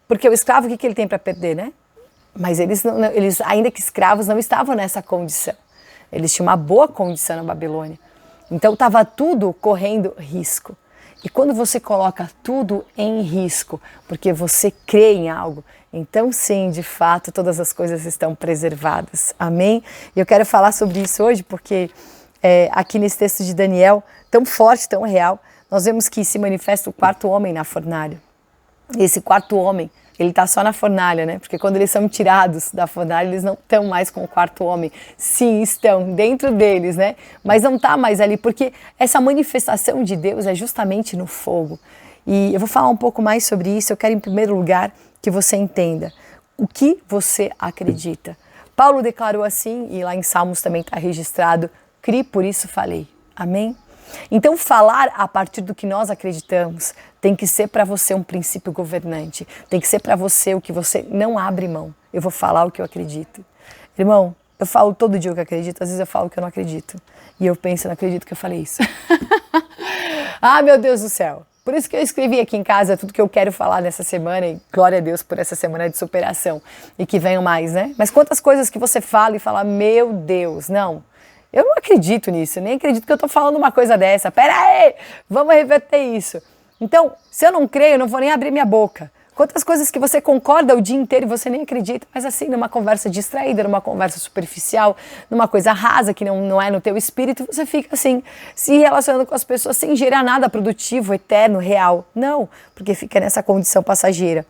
porque o escravo, o que ele tem para perder, né? Mas eles, ainda que escravos, não estavam nessa condição. Eles tinham uma boa condição na Babilônia. Então estava tudo correndo risco. E quando você coloca tudo em risco, porque você crê em algo, então sim, de fato, todas as coisas estão preservadas. Amém? E eu quero falar sobre isso hoje, porque aqui nesse texto de Daniel, tão forte, tão real, nós vemos que se manifesta o quarto homem na fornalha. E esse quarto homem, ele está só na fornalha, né? Porque quando eles são tirados da fornalha, eles não estão mais com o quarto homem. Sim, estão dentro deles, né? Mas não está mais ali, porque essa manifestação de Deus é justamente no fogo. E eu vou falar um pouco mais sobre isso. Eu quero, em primeiro lugar, que você entenda o que você acredita. Paulo declarou assim, e lá em Salmos também está registrado, criei, por isso falei. Amém? Então, falar a partir do que nós acreditamos tem que ser para você um princípio governante. Tem que ser para você o que você não abre mão. Eu vou falar o que eu acredito. Irmão, eu falo todo dia o que eu acredito, às vezes eu falo o que eu não acredito. E eu penso, eu não acredito que eu falei isso. Ah, meu Deus do céu. Por isso que eu escrevi aqui em casa tudo que eu quero falar nessa semana, e glória a Deus por essa semana de superação. E que venham mais, né? Mas quantas coisas que você fala e fala, meu Deus, não. Eu não acredito nisso, nem acredito que eu estou falando uma coisa dessa. Pera aí, vamos reverter isso. Então, se eu não creio, eu não vou nem abrir minha boca. Quantas coisas que você concorda o dia inteiro e você nem acredita, mas assim, numa conversa distraída, numa conversa superficial, numa coisa rasa que não é no teu espírito, você fica assim, se relacionando com as pessoas sem gerar nada produtivo, eterno, real. Não, porque fica nessa condição passageira.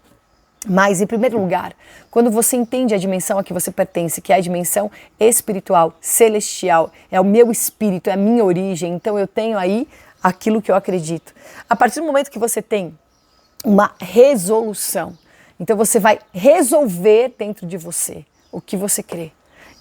Mas, em primeiro lugar, quando você entende a dimensão a que você pertence, que é a dimensão espiritual, celestial, é o meu espírito, é a minha origem, então eu tenho aí aquilo que eu acredito. A partir do momento que você tem uma resolução, então você vai resolver dentro de você o que você crê.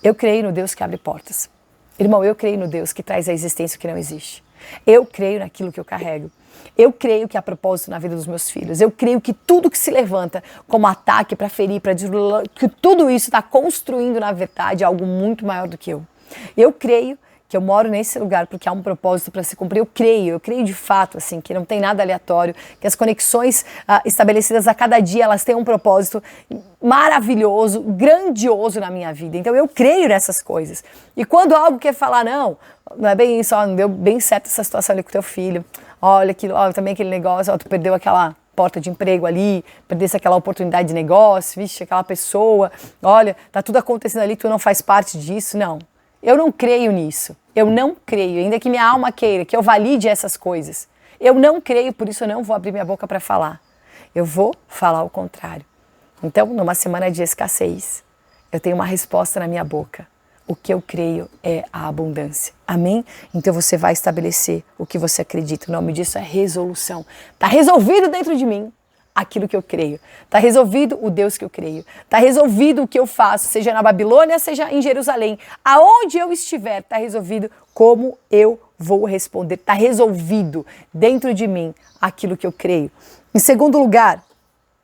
Eu creio no Deus que abre portas. Irmão, eu creio no Deus que traz à existência o que não existe. Eu creio naquilo que eu carrego. Eu creio que há propósito na vida dos meus filhos. Eu creio que tudo que se levanta como ataque para ferir, para destruir, que tudo isso está construindo, na verdade, algo muito maior do que eu. Eu creio que eu moro nesse lugar porque há um propósito para se cumprir. Eu creio de fato, assim, que não tem nada aleatório, que as conexões estabelecidas a cada dia, elas têm um propósito maravilhoso, grandioso na minha vida. Então eu creio nessas coisas. E quando algo quer falar, não é bem isso, não deu bem certo essa situação ali com teu filho, olha aquilo, olha também aquele negócio, tu perdeu aquela porta de emprego ali, perdesse aquela oportunidade de negócio, vixe, aquela pessoa, olha, tá tudo acontecendo ali, tu não faz parte disso, não. Eu não creio nisso, eu não creio, ainda que minha alma queira, que eu valide essas coisas. Eu não creio, por isso eu não vou abrir minha boca para falar. Eu vou falar o contrário. Então, numa semana de escassez, eu tenho uma resposta na minha boca. O que eu creio é a abundância. Amém? Então você vai estabelecer o que você acredita. O nome disso é resolução. Está resolvido dentro de mim aquilo que eu creio. Está resolvido o Deus que eu creio. Está resolvido o que eu faço, seja na Babilônia, seja em Jerusalém. Aonde eu estiver, está resolvido como eu vou responder. Está resolvido dentro de mim aquilo que eu creio. Em segundo lugar,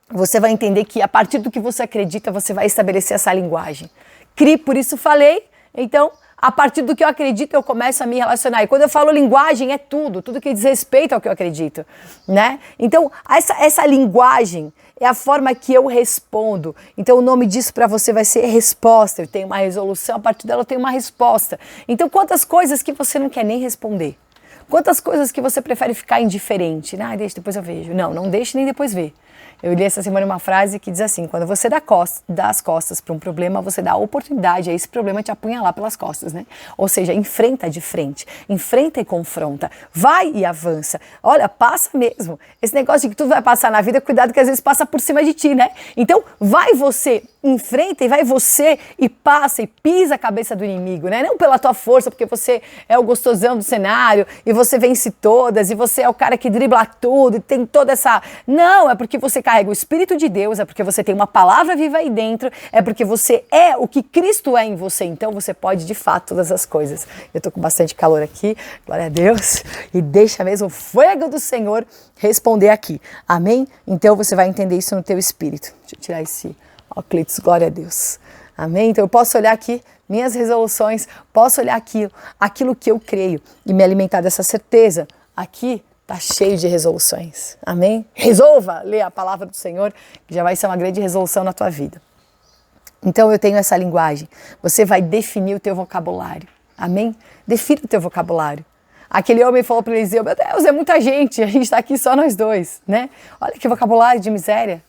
você vai entender que a partir do que você acredita, você vai estabelecer essa linguagem. Crie, por isso falei, então, a partir do que eu acredito, eu começo a me relacionar. E quando eu falo linguagem, é tudo que diz respeito ao que eu acredito, né? Então, essa linguagem é a forma que eu respondo. Então, o nome disso para você vai ser resposta. Eu tenho uma resolução, a partir dela eu tenho uma resposta. Então, quantas coisas que você não quer nem responder? Quantas coisas que você prefere ficar indiferente? Ah, deixa, depois eu vejo. Não, não deixe nem depois ver. Eu li essa semana uma frase que diz assim: quando você dá as costas para um problema, você dá a oportunidade a esse problema te apunhalar pelas costas, né? Ou seja, enfrenta de frente, enfrenta e confronta, vai e avança. Olha, passa mesmo. Esse negócio de que tudo vai passar na vida, cuidado que às vezes passa por cima de ti, né? Então, vai você, enfrenta e vai você e passa e pisa a cabeça do inimigo, né? Não pela tua força, porque você é o gostosão do cenário e você vence todas e você é o cara que dribla tudo e tem toda essa... Não, é porque você carrega o Espírito de Deus, é porque você tem uma palavra viva aí dentro, é porque você é o que Cristo é em você, então você pode de fato todas as coisas. Eu tô com bastante calor aqui, glória a Deus, e deixa mesmo o fogo do Senhor responder aqui, amém? Então você vai entender isso no teu espírito. Deixa eu tirar esse óculos, glória a Deus, amém? Então eu posso olhar aqui minhas resoluções, posso olhar aquilo que eu creio e me alimentar dessa certeza. Aqui está cheio de resoluções. Amém? Resolva ler a palavra do Senhor, que já vai ser uma grande resolução na tua vida. Então eu tenho essa linguagem. Você vai definir o teu vocabulário. Amém? Defina o teu vocabulário. Aquele homem falou para Eliseu: meu Deus, é muita gente, a gente está aqui só nós dois, né? Olha que vocabulário de miséria.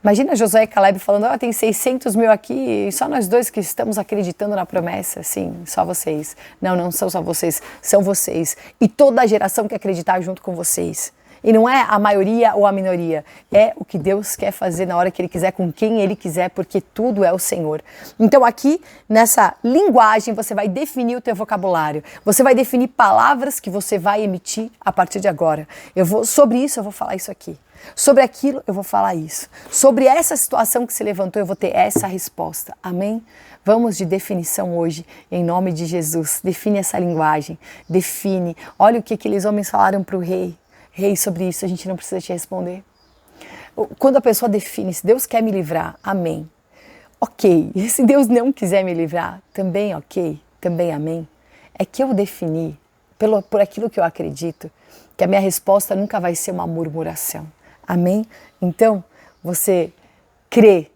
Imagina Josué e Caleb falando: tem 600 mil aqui e só nós dois que estamos acreditando na promessa. Sim, só vocês. Não são só vocês, são vocês. E toda a geração que acreditar junto com vocês. E não é a maioria ou a minoria, é o que Deus quer fazer na hora que Ele quiser, com quem Ele quiser, porque tudo é o Senhor. Então aqui, nessa linguagem, você vai definir o teu vocabulário. Você vai definir palavras que você vai emitir a partir de agora. Sobre isso eu vou falar isso aqui. Sobre aquilo eu vou falar isso. Sobre essa situação que se levantou eu vou ter essa resposta. Amém? Vamos de definição hoje, em nome de Jesus. Define essa linguagem. Define. Olha o que aqueles homens falaram para o rei. Rei, sobre isso a gente não precisa te responder. Quando a pessoa define, se Deus quer me livrar, amém. Ok. E se Deus não quiser me livrar, também ok. Também amém. É que eu defini, por aquilo que eu acredito, que a minha resposta nunca vai ser uma murmuração. Amém? Então, você crê.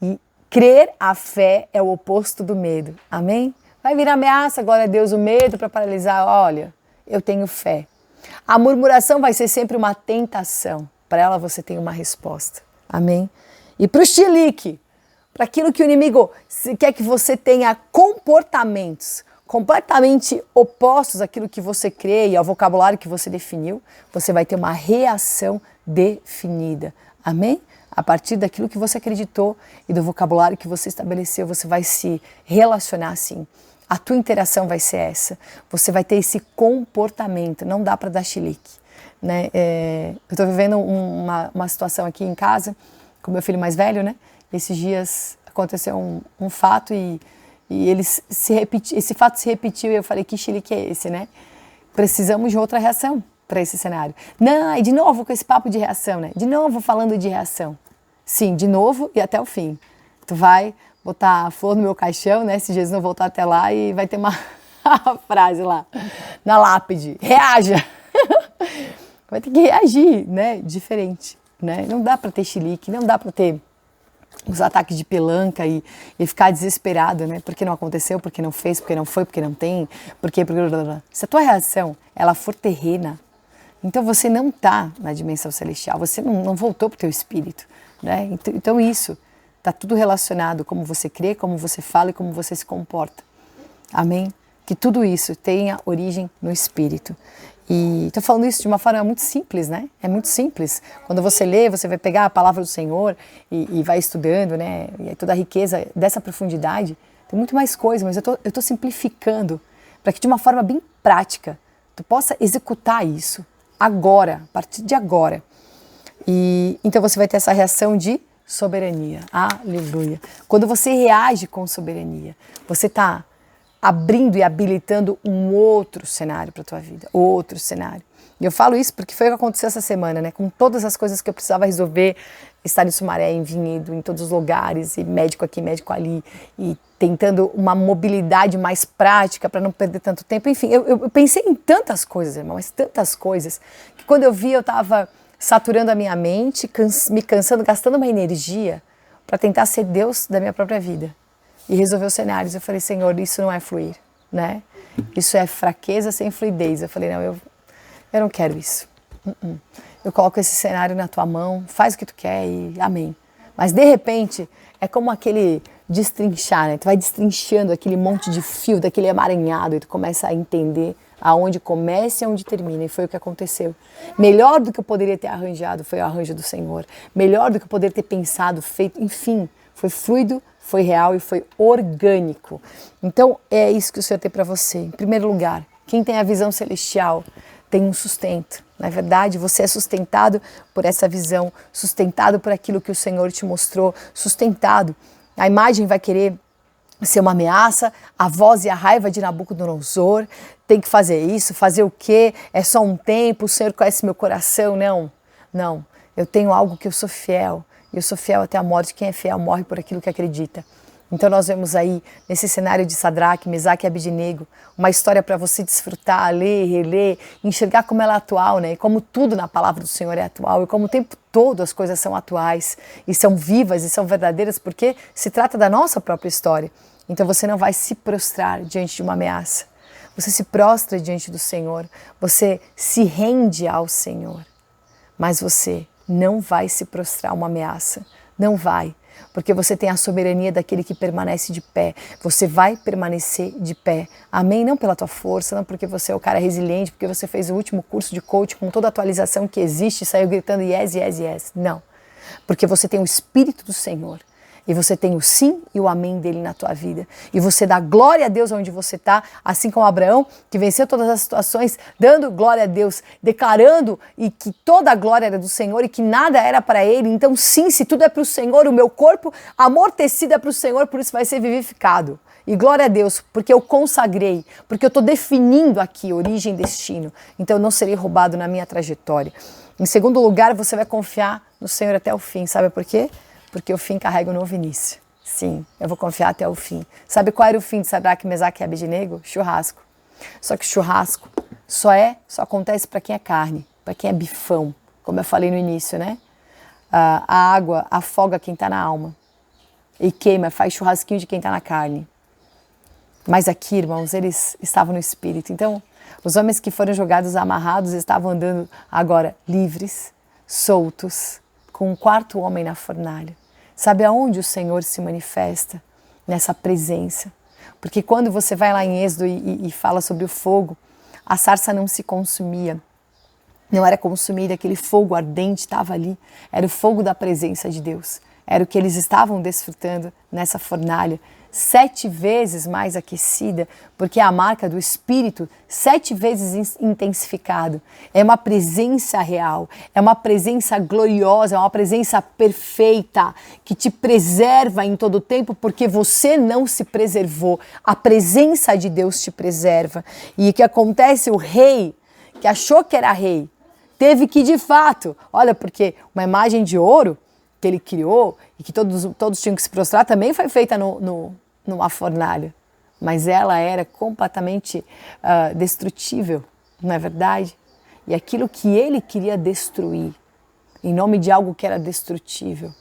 E crer, a fé, é o oposto do medo. Amém? Vai virar ameaça, glória a Deus, o medo para paralisar. Olha, eu tenho fé. A murmuração vai ser sempre uma tentação. Para ela você tem uma resposta. Amém? E para o chilique, para aquilo que o inimigo quer que você tenha comportamentos completamente opostos àquilo que você crê e ao vocabulário que você definiu, você vai ter uma reação definida. Amém? A partir daquilo que você acreditou e do vocabulário que você estabeleceu, você vai se relacionar assim. A tua interação vai ser essa. Você vai ter esse comportamento. Não dá para dar chilique, né? Eu estou vivendo uma situação aqui em casa com meu filho mais velho, né? Esses dias aconteceu um fato e esse fato se repetiu e eu falei, que chilique é esse, né? Precisamos de outra reação para esse cenário. Não, e de novo com esse papo de reação, né? De novo falando de reação. Sim, de novo e até o fim. Tu vai botar a flor no meu caixão, né? Se Jesus não voltar até lá e vai ter uma frase lá na lápide. Reaja! Vai ter que reagir, né? Diferente, né? Não dá para ter chilique, não dá para ter os ataques de pelanca e ficar desesperado, né? Porque não aconteceu, porque não fez, porque não foi, porque não tem, porque... Se a tua reação, ela for terrena, então você não está na dimensão celestial, você não voltou para o teu espírito, né? Então isso, está tudo relacionado, como você crê, como você fala e como você se comporta. Amém? Que tudo isso tenha origem no espírito. E estou falando isso de uma forma muito simples, né? É muito simples. Quando você lê, você vai pegar a palavra do Senhor e vai estudando, né? E aí toda a riqueza dessa profundidade. Tem muito mais coisa, mas eu tô simplificando para que de uma forma bem prática tu possa executar isso agora, a partir de agora. E então você vai ter essa reação de soberania. Aleluia. Quando você reage com soberania, você está abrindo e habilitando um outro cenário para a tua vida, outro cenário. E eu falo isso porque foi o que aconteceu essa semana, né? Com todas as coisas que eu precisava resolver, estar em Sumaré, em Vinhedo, em todos os lugares, e médico aqui, médico ali, e tentando uma mobilidade mais prática para não perder tanto tempo. Enfim, eu pensei em tantas coisas, irmão, mas tantas coisas, que quando eu vi eu estava saturando a minha mente, me cansando, gastando uma energia para tentar ser Deus da minha própria vida. E resolver os cenários. Eu falei, Senhor, isso não é fluir, né? Isso é fraqueza sem fluidez. Eu falei, não, eu não quero isso. Eu coloco esse cenário na tua mão, faz o que tu quer e amém. Mas de repente, é como aquele destrinchar, né? Tu vai destrinchando aquele monte de fio, daquele emaranhado, e tu começa a entender aonde começa e aonde termina. E foi o que aconteceu. Melhor do que eu poderia ter arranjado foi o arranjo do Senhor. Melhor do que eu poderia ter pensado, feito, enfim, foi fluido, foi real e foi orgânico. Então é isso que o Senhor tem para você. Em primeiro lugar, quem tem a visão celestial tem um sustento. Na verdade, você é sustentado por essa visão, sustentado por aquilo que o Senhor te mostrou, sustentado. A imagem vai querer ser uma ameaça, a voz e a raiva de Nabucodonosor, tem que fazer isso, fazer o quê? É só um tempo, o Senhor conhece meu coração. Não, eu tenho algo que eu sou fiel. E eu sou fiel até a morte. Quem é fiel morre por aquilo que acredita. Então nós vemos aí, nesse cenário de Sadraque, Mesaque e Abednego, uma história para você desfrutar, ler, reler, enxergar como ela é atual, né? E como tudo na palavra do Senhor é atual, e como o tempo todo as coisas são atuais, e são vivas, e são verdadeiras, porque se trata da nossa própria história. Então você não vai se prostrar diante de uma ameaça. Você se prostra diante do Senhor, você se rende ao Senhor, mas você não vai se prostrar a uma ameaça, não vai, porque você tem a soberania daquele que permanece de pé, você vai permanecer de pé, amém? Não pela tua força, não porque você é o cara resiliente, porque você fez o último curso de coaching com toda a atualização que existe e saiu gritando yes, yes, yes, não, porque você tem o Espírito do Senhor. E você tem o sim e o amém dele na tua vida. E você dá glória a Deus onde você está, assim como Abraão, que venceu todas as situações, dando glória a Deus, declarando e que toda a glória era do Senhor e que nada era para ele. Então sim, se tudo é para o Senhor, o meu corpo amortecido é para o Senhor, por isso vai ser vivificado. E glória a Deus, porque eu consagrei, porque eu estou definindo aqui origem e destino. Então eu não serei roubado na minha trajetória. Em segundo lugar, você vai confiar no Senhor até o fim. Sabe por quê? Porque o fim carrega um novo início. Sim, eu vou confiar até o fim. Sabe qual era o fim de Sadraque, Mesaque e Abednego? Churrasco. Só que churrasco só acontece para quem é carne, para quem é bifão, como eu falei no início, né? A água afoga quem está na alma e queima, faz churrasquinho de quem está na carne. Mas aqui, irmãos, eles estavam no Espírito. Então, os homens que foram jogados amarrados estavam andando agora livres, soltos, com um quarto homem na fornalha. Sabe aonde o Senhor se manifesta? Nessa presença. Porque quando você vai lá em Êxodo e fala sobre o fogo, a sarça não se consumia. não era consumida, aquele fogo ardente estava ali, era o fogo da presença de Deus, era o que eles estavam desfrutando nessa fornalha, 7 vezes mais aquecida, porque é a marca do Espírito 7 vezes intensificado. É uma presença real, é uma presença gloriosa, é uma presença perfeita, que te preserva em todo o tempo, porque você não se preservou. A presença de Deus te preserva. E o que acontece? O rei, que achou que era rei, teve que de fato, olha, porque uma imagem de ouro que ele criou e que todos tinham que se prostrar também foi feita numa fornalha, mas ela era completamente destrutível, não é verdade? E aquilo que ele queria destruir, em nome de algo que era destrutível,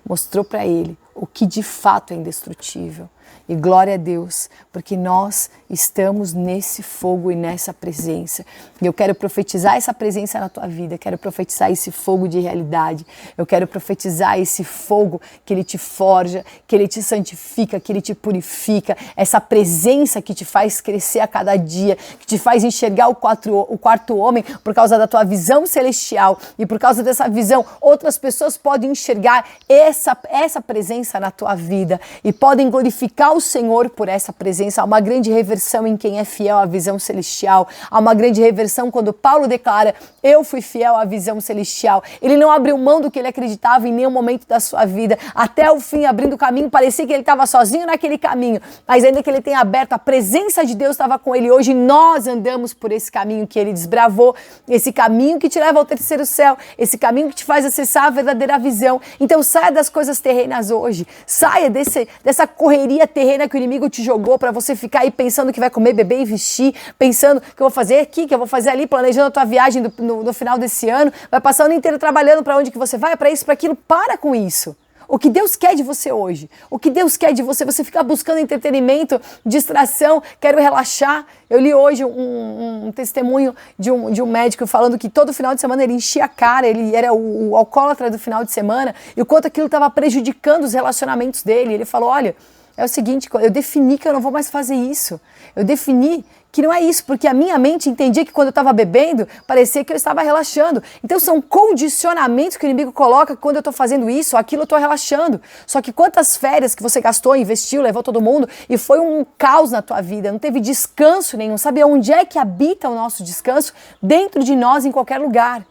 mostrou para ele o que de fato é indestrutível. E glória a Deus, porque nós estamos nesse fogo e nessa presença. E eu quero profetizar essa presença na tua vida, quero profetizar esse fogo de realidade. Eu quero profetizar esse fogo que ele te forja, que ele te santifica, que ele te purifica. Essa presença que te faz crescer a cada dia, que te faz enxergar o quarto homem por causa da tua visão celestial. E por causa dessa visão, outras pessoas podem enxergar essa presença na tua vida e podem glorificar o Senhor por essa presença. Há uma grande reversão em quem é fiel à visão celestial. Há uma grande reversão quando Paulo declara: eu fui fiel à visão celestial. Ele não abriu mão do que ele acreditava em nenhum momento da sua vida. Até o fim, abrindo o caminho, parecia que ele estava sozinho naquele caminho. Mas ainda que ele tenha aberto, a presença de Deus estava com ele. Hoje nós andamos por esse caminho que ele desbravou, esse caminho que te leva ao terceiro céu, esse caminho que te faz acessar a verdadeira visão. Então saia das coisas terrenas hoje. Saia dessa correria terrena que o inimigo te jogou para você ficar aí pensando que vai comer, beber e vestir, pensando que eu vou fazer aqui, que eu vou fazer ali, planejando a tua viagem no final desse ano, vai passar o ano inteiro trabalhando para onde que você vai, para isso, para aquilo. Para com isso. O que Deus quer de você hoje, o que Deus quer de você ficar buscando entretenimento, distração, quero relaxar. Eu li hoje um testemunho de um médico falando que todo final de semana ele enchia a cara, ele era o alcoólatra do final de semana, e o quanto aquilo estava prejudicando os relacionamentos dele. Ele falou: olha, é o seguinte, eu defini que eu não vou mais fazer isso. Eu defini que não é isso, porque a minha mente entendia que quando eu estava bebendo, parecia que eu estava relaxando. Então são condicionamentos que o inimigo coloca: quando eu estou fazendo isso, aquilo eu estou relaxando. Só que quantas férias que você gastou, investiu, levou todo mundo e foi um caos na tua vida, não teve descanso nenhum. Sabe onde é que habita o nosso descanso? Dentro de nós, em qualquer lugar.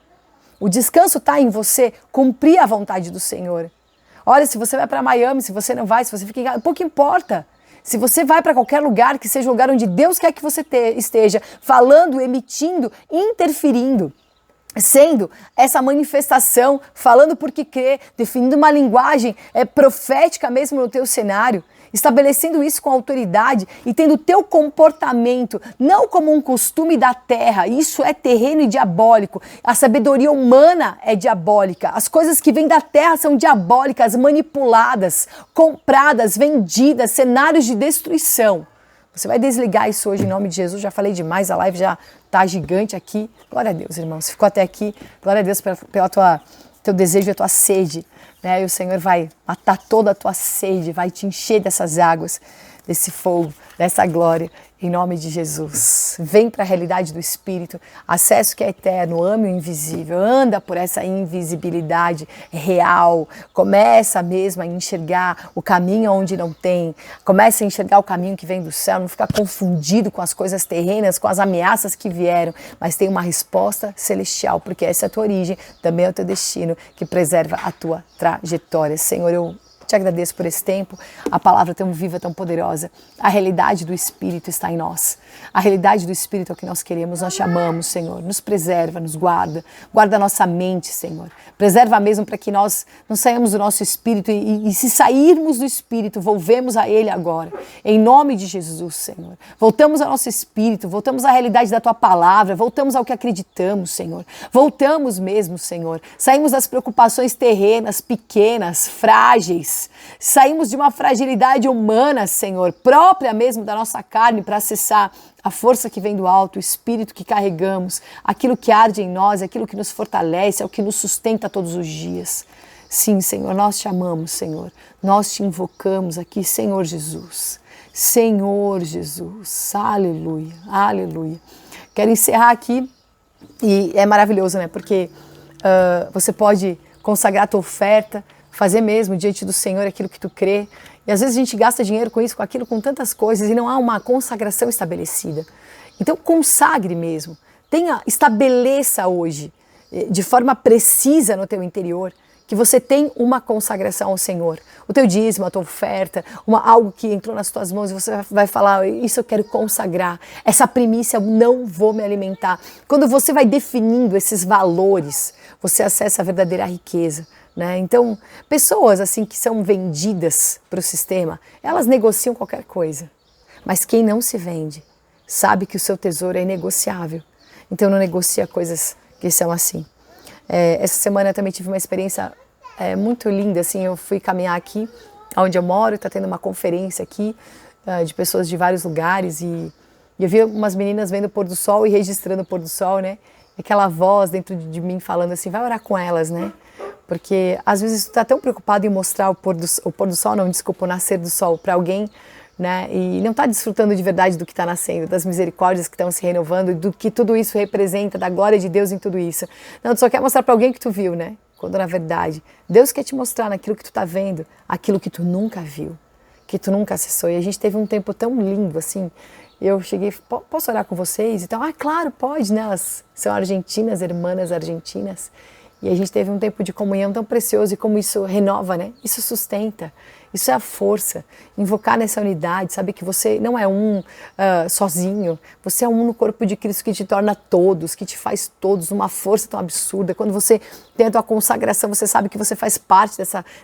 O descanso está em você cumprir a vontade do Senhor. Olha, se você vai para Miami, se você não vai, se você fica em casa, pouco importa. Se você vai para qualquer lugar, que seja o lugar onde Deus quer que você esteja, falando, emitindo, interferindo, sendo essa manifestação, falando porque crê, definindo uma linguagem profética mesmo no teu cenário, estabelecendo isso com autoridade e tendo o teu comportamento não como um costume da terra. Isso é terreno e diabólico. A sabedoria humana é diabólica. As coisas que vêm da terra são diabólicas, manipuladas, compradas, vendidas, cenários de destruição. Você vai desligar isso hoje em nome de Jesus. Já falei demais, a live já está gigante aqui. Glória a Deus, irmão. Você ficou até aqui. Glória a Deus pela teu desejo e a tua sede. E o Senhor vai matar toda a tua sede, vai te encher dessas águas, desse fogo, dessa glória, em nome de Jesus. Vem para a realidade do Espírito, acesso que é eterno, ame o invisível, anda por essa invisibilidade real, começa mesmo a enxergar o caminho onde não tem, começa a enxergar o caminho que vem do céu, não ficar confundido com as coisas terrenas, com as ameaças que vieram, mas tem uma resposta celestial, porque essa é a tua origem, também é o teu destino, que preserva a tua trajetória. Senhor, eu te agradeço por esse tempo, a palavra tão viva, tão poderosa. A realidade do Espírito está em nós. A realidade do Espírito é o que nós queremos, nós chamamos, Senhor. Nos preserva, nos guarda. Guarda a nossa mente, Senhor. Preserva mesmo para que nós não saiamos do nosso Espírito e se sairmos do Espírito, volvemos a Ele agora. Em nome de Jesus, Senhor. Voltamos ao nosso Espírito, voltamos à realidade da Tua palavra, voltamos ao que acreditamos, Senhor. Voltamos mesmo, Senhor. Saímos das preocupações terrenas, pequenas, frágeis. Saímos de uma fragilidade humana, Senhor, própria mesmo da nossa carne, para acessar a força que vem do alto, o Espírito que carregamos, aquilo que arde em nós, aquilo que nos fortalece, é o que nos sustenta todos os dias. Sim, Senhor, nós te amamos, Senhor. Nós te invocamos aqui, Senhor Jesus. Senhor Jesus. Aleluia, aleluia. Quero encerrar aqui E é maravilhoso, né? Porque você pode consagrar a tua oferta, fazer mesmo diante do Senhor aquilo que tu crê. E às vezes a gente gasta dinheiro com isso, com aquilo, com tantas coisas e não há uma consagração estabelecida. Então consagre mesmo. Estabeleça hoje, de forma precisa no teu interior, que você tem uma consagração ao Senhor. O teu dízimo, a tua oferta, algo que entrou nas tuas mãos e você vai falar, isso eu quero consagrar, essa primícia eu não vou me alimentar. Quando você vai definindo esses valores, você acessa a verdadeira riqueza. Né? Então, pessoas assim que são vendidas para o sistema, elas negociam qualquer coisa. Mas quem não se vende, sabe que o seu tesouro é inegociável. Então não negocia coisas que são assim. Essa semana eu também tive uma experiência muito linda, assim, eu fui caminhar aqui, onde eu moro, está tendo uma conferência aqui de pessoas de vários lugares e eu vi umas meninas vendo o pôr do sol e registrando o pôr do sol, né? Aquela voz dentro de mim falando assim, vai orar com elas, né? Porque às vezes tu está tão preocupado em mostrar o pôr do sol, não, desculpa, o nascer do sol para alguém, né? E não está desfrutando de verdade do que está nascendo, das misericórdias que estão se renovando, do que tudo isso representa, da glória de Deus em tudo isso. Não, tu só quer mostrar para alguém que tu viu, né? Quando na verdade Deus quer te mostrar naquilo que tu está vendo, aquilo que tu nunca viu, que tu nunca acessou. E a gente teve um tempo tão lindo assim. Eu cheguei, posso orar com vocês? Então, claro, pode, né? Elas são argentinas, irmãs argentinas. E a gente teve um tempo de comunhão tão precioso e como isso renova, né? Isso sustenta, isso é a força. Invocar nessa unidade, saber que você não é sozinho, você é um no corpo de Cristo que te torna todos, que te faz todos, uma força tão absurda. Quando você tem a tua consagração, você sabe que você faz parte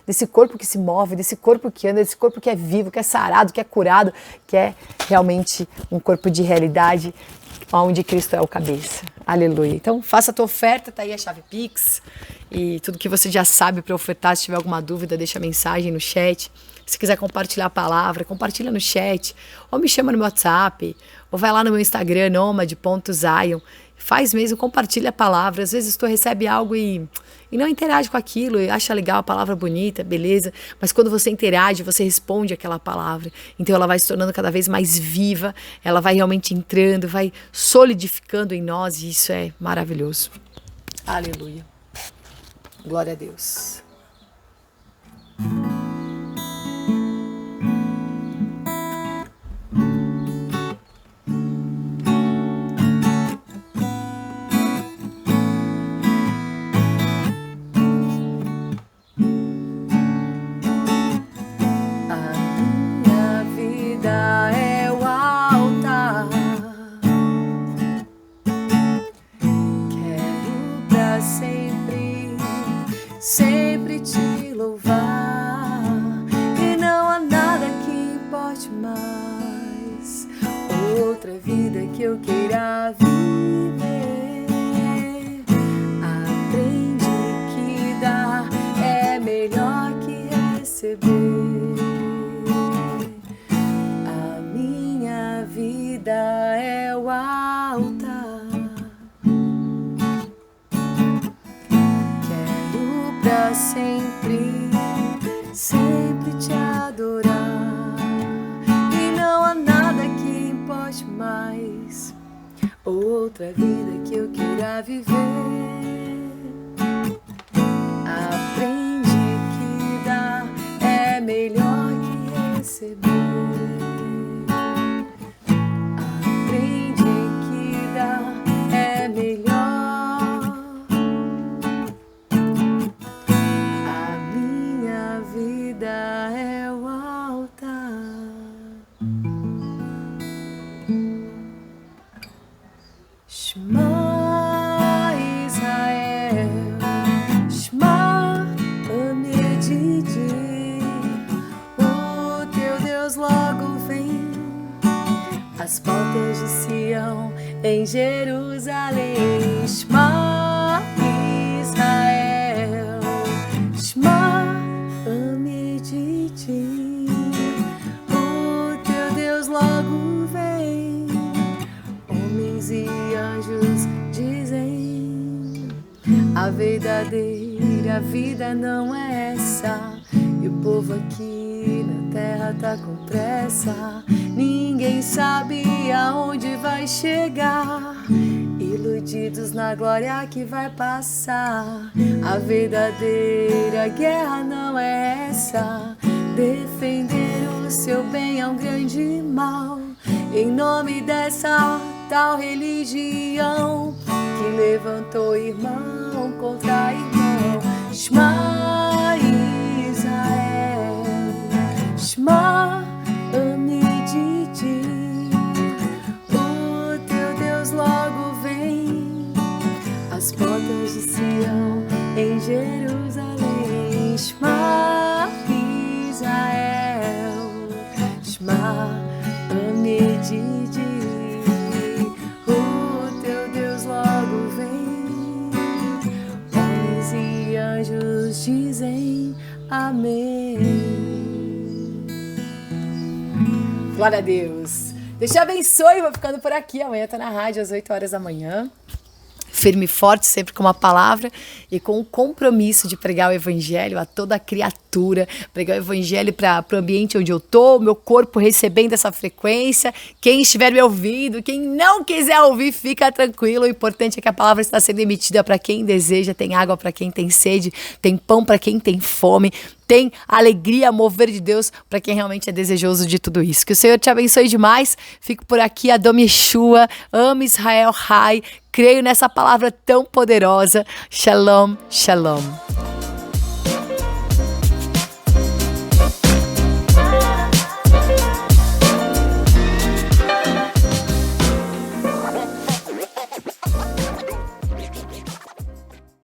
desse corpo que se move, desse corpo que anda, desse corpo que é vivo, que é sarado, que é curado, que é realmente um corpo de realidade, onde Cristo é o cabeça. Aleluia. Então, faça a tua oferta, tá aí a chave Pix. E tudo que você já sabe para ofertar, se tiver alguma dúvida, deixa a mensagem no chat. Se quiser compartilhar a palavra, compartilha no chat. Ou me chama no meu WhatsApp. Ou vai lá no meu Instagram, nomad.zion. Faz mesmo, compartilha a palavra. Às vezes tu recebe algo e não interage com aquilo, e acha legal a palavra bonita, beleza. Mas quando você interage, você responde aquela palavra. Então ela vai se tornando cada vez mais viva, ela vai realmente entrando, vai solidificando em nós, e isso é maravilhoso. Aleluia. Glória a Deus. Sempre te louvar, e não há nada que importe mais. Outra vida que eu queira viver. Aprende que dar é melhor que receber. A minha vida é o altar. Pra sempre, sempre te adorar, e não há nada que importe mais. Outra vida que eu queira viver. Aprende que dar é melhor que receber. Aprende que dar é melhor. É o altar. Shema Israel, Shema Amedidi. O teu Deus logo vem, as portas de Sião em Jerusalém. Shema Israel, Shema Amedidi. O teu Deus logo vem, homens e anjos dizem: a verdadeira vida não é essa. E o povo aqui na terra tá com pressa, ninguém sabe aonde vai chegar. E iludidos na glória que vai passar. A verdadeira guerra não é essa. Defender o seu bem é um grande mal. Em nome dessa tal religião que levantou irmão contra irmão. Shema Israel, Shema Amiditi. O teu Deus logo vem, as portas de Sião em Jerusalém. Shema Israel, Shema Amiditi. O teu Deus logo vem, homens e anjos dizem amém. Glória a Deus. Deus te abençoe. Vou ficando por aqui. Amanhã tá na rádio às 8 horas da manhã. Firme e forte, sempre com uma palavra e com o compromisso de pregar o evangelho a toda criatura, pregar o evangelho para o ambiente onde eu tô, meu corpo recebendo essa frequência. Quem estiver me ouvindo, quem não quiser ouvir, fica tranquilo. O importante é que a palavra está sendo emitida para quem deseja, tem água para quem tem sede, tem pão para quem tem fome, tem alegria, mover de Deus para quem realmente é desejoso de tudo isso. Que o Senhor te abençoe demais. Fico por aqui, Adom Yeshua, amo Israel Rai. Creio nessa palavra tão poderosa. Shalom, shalom.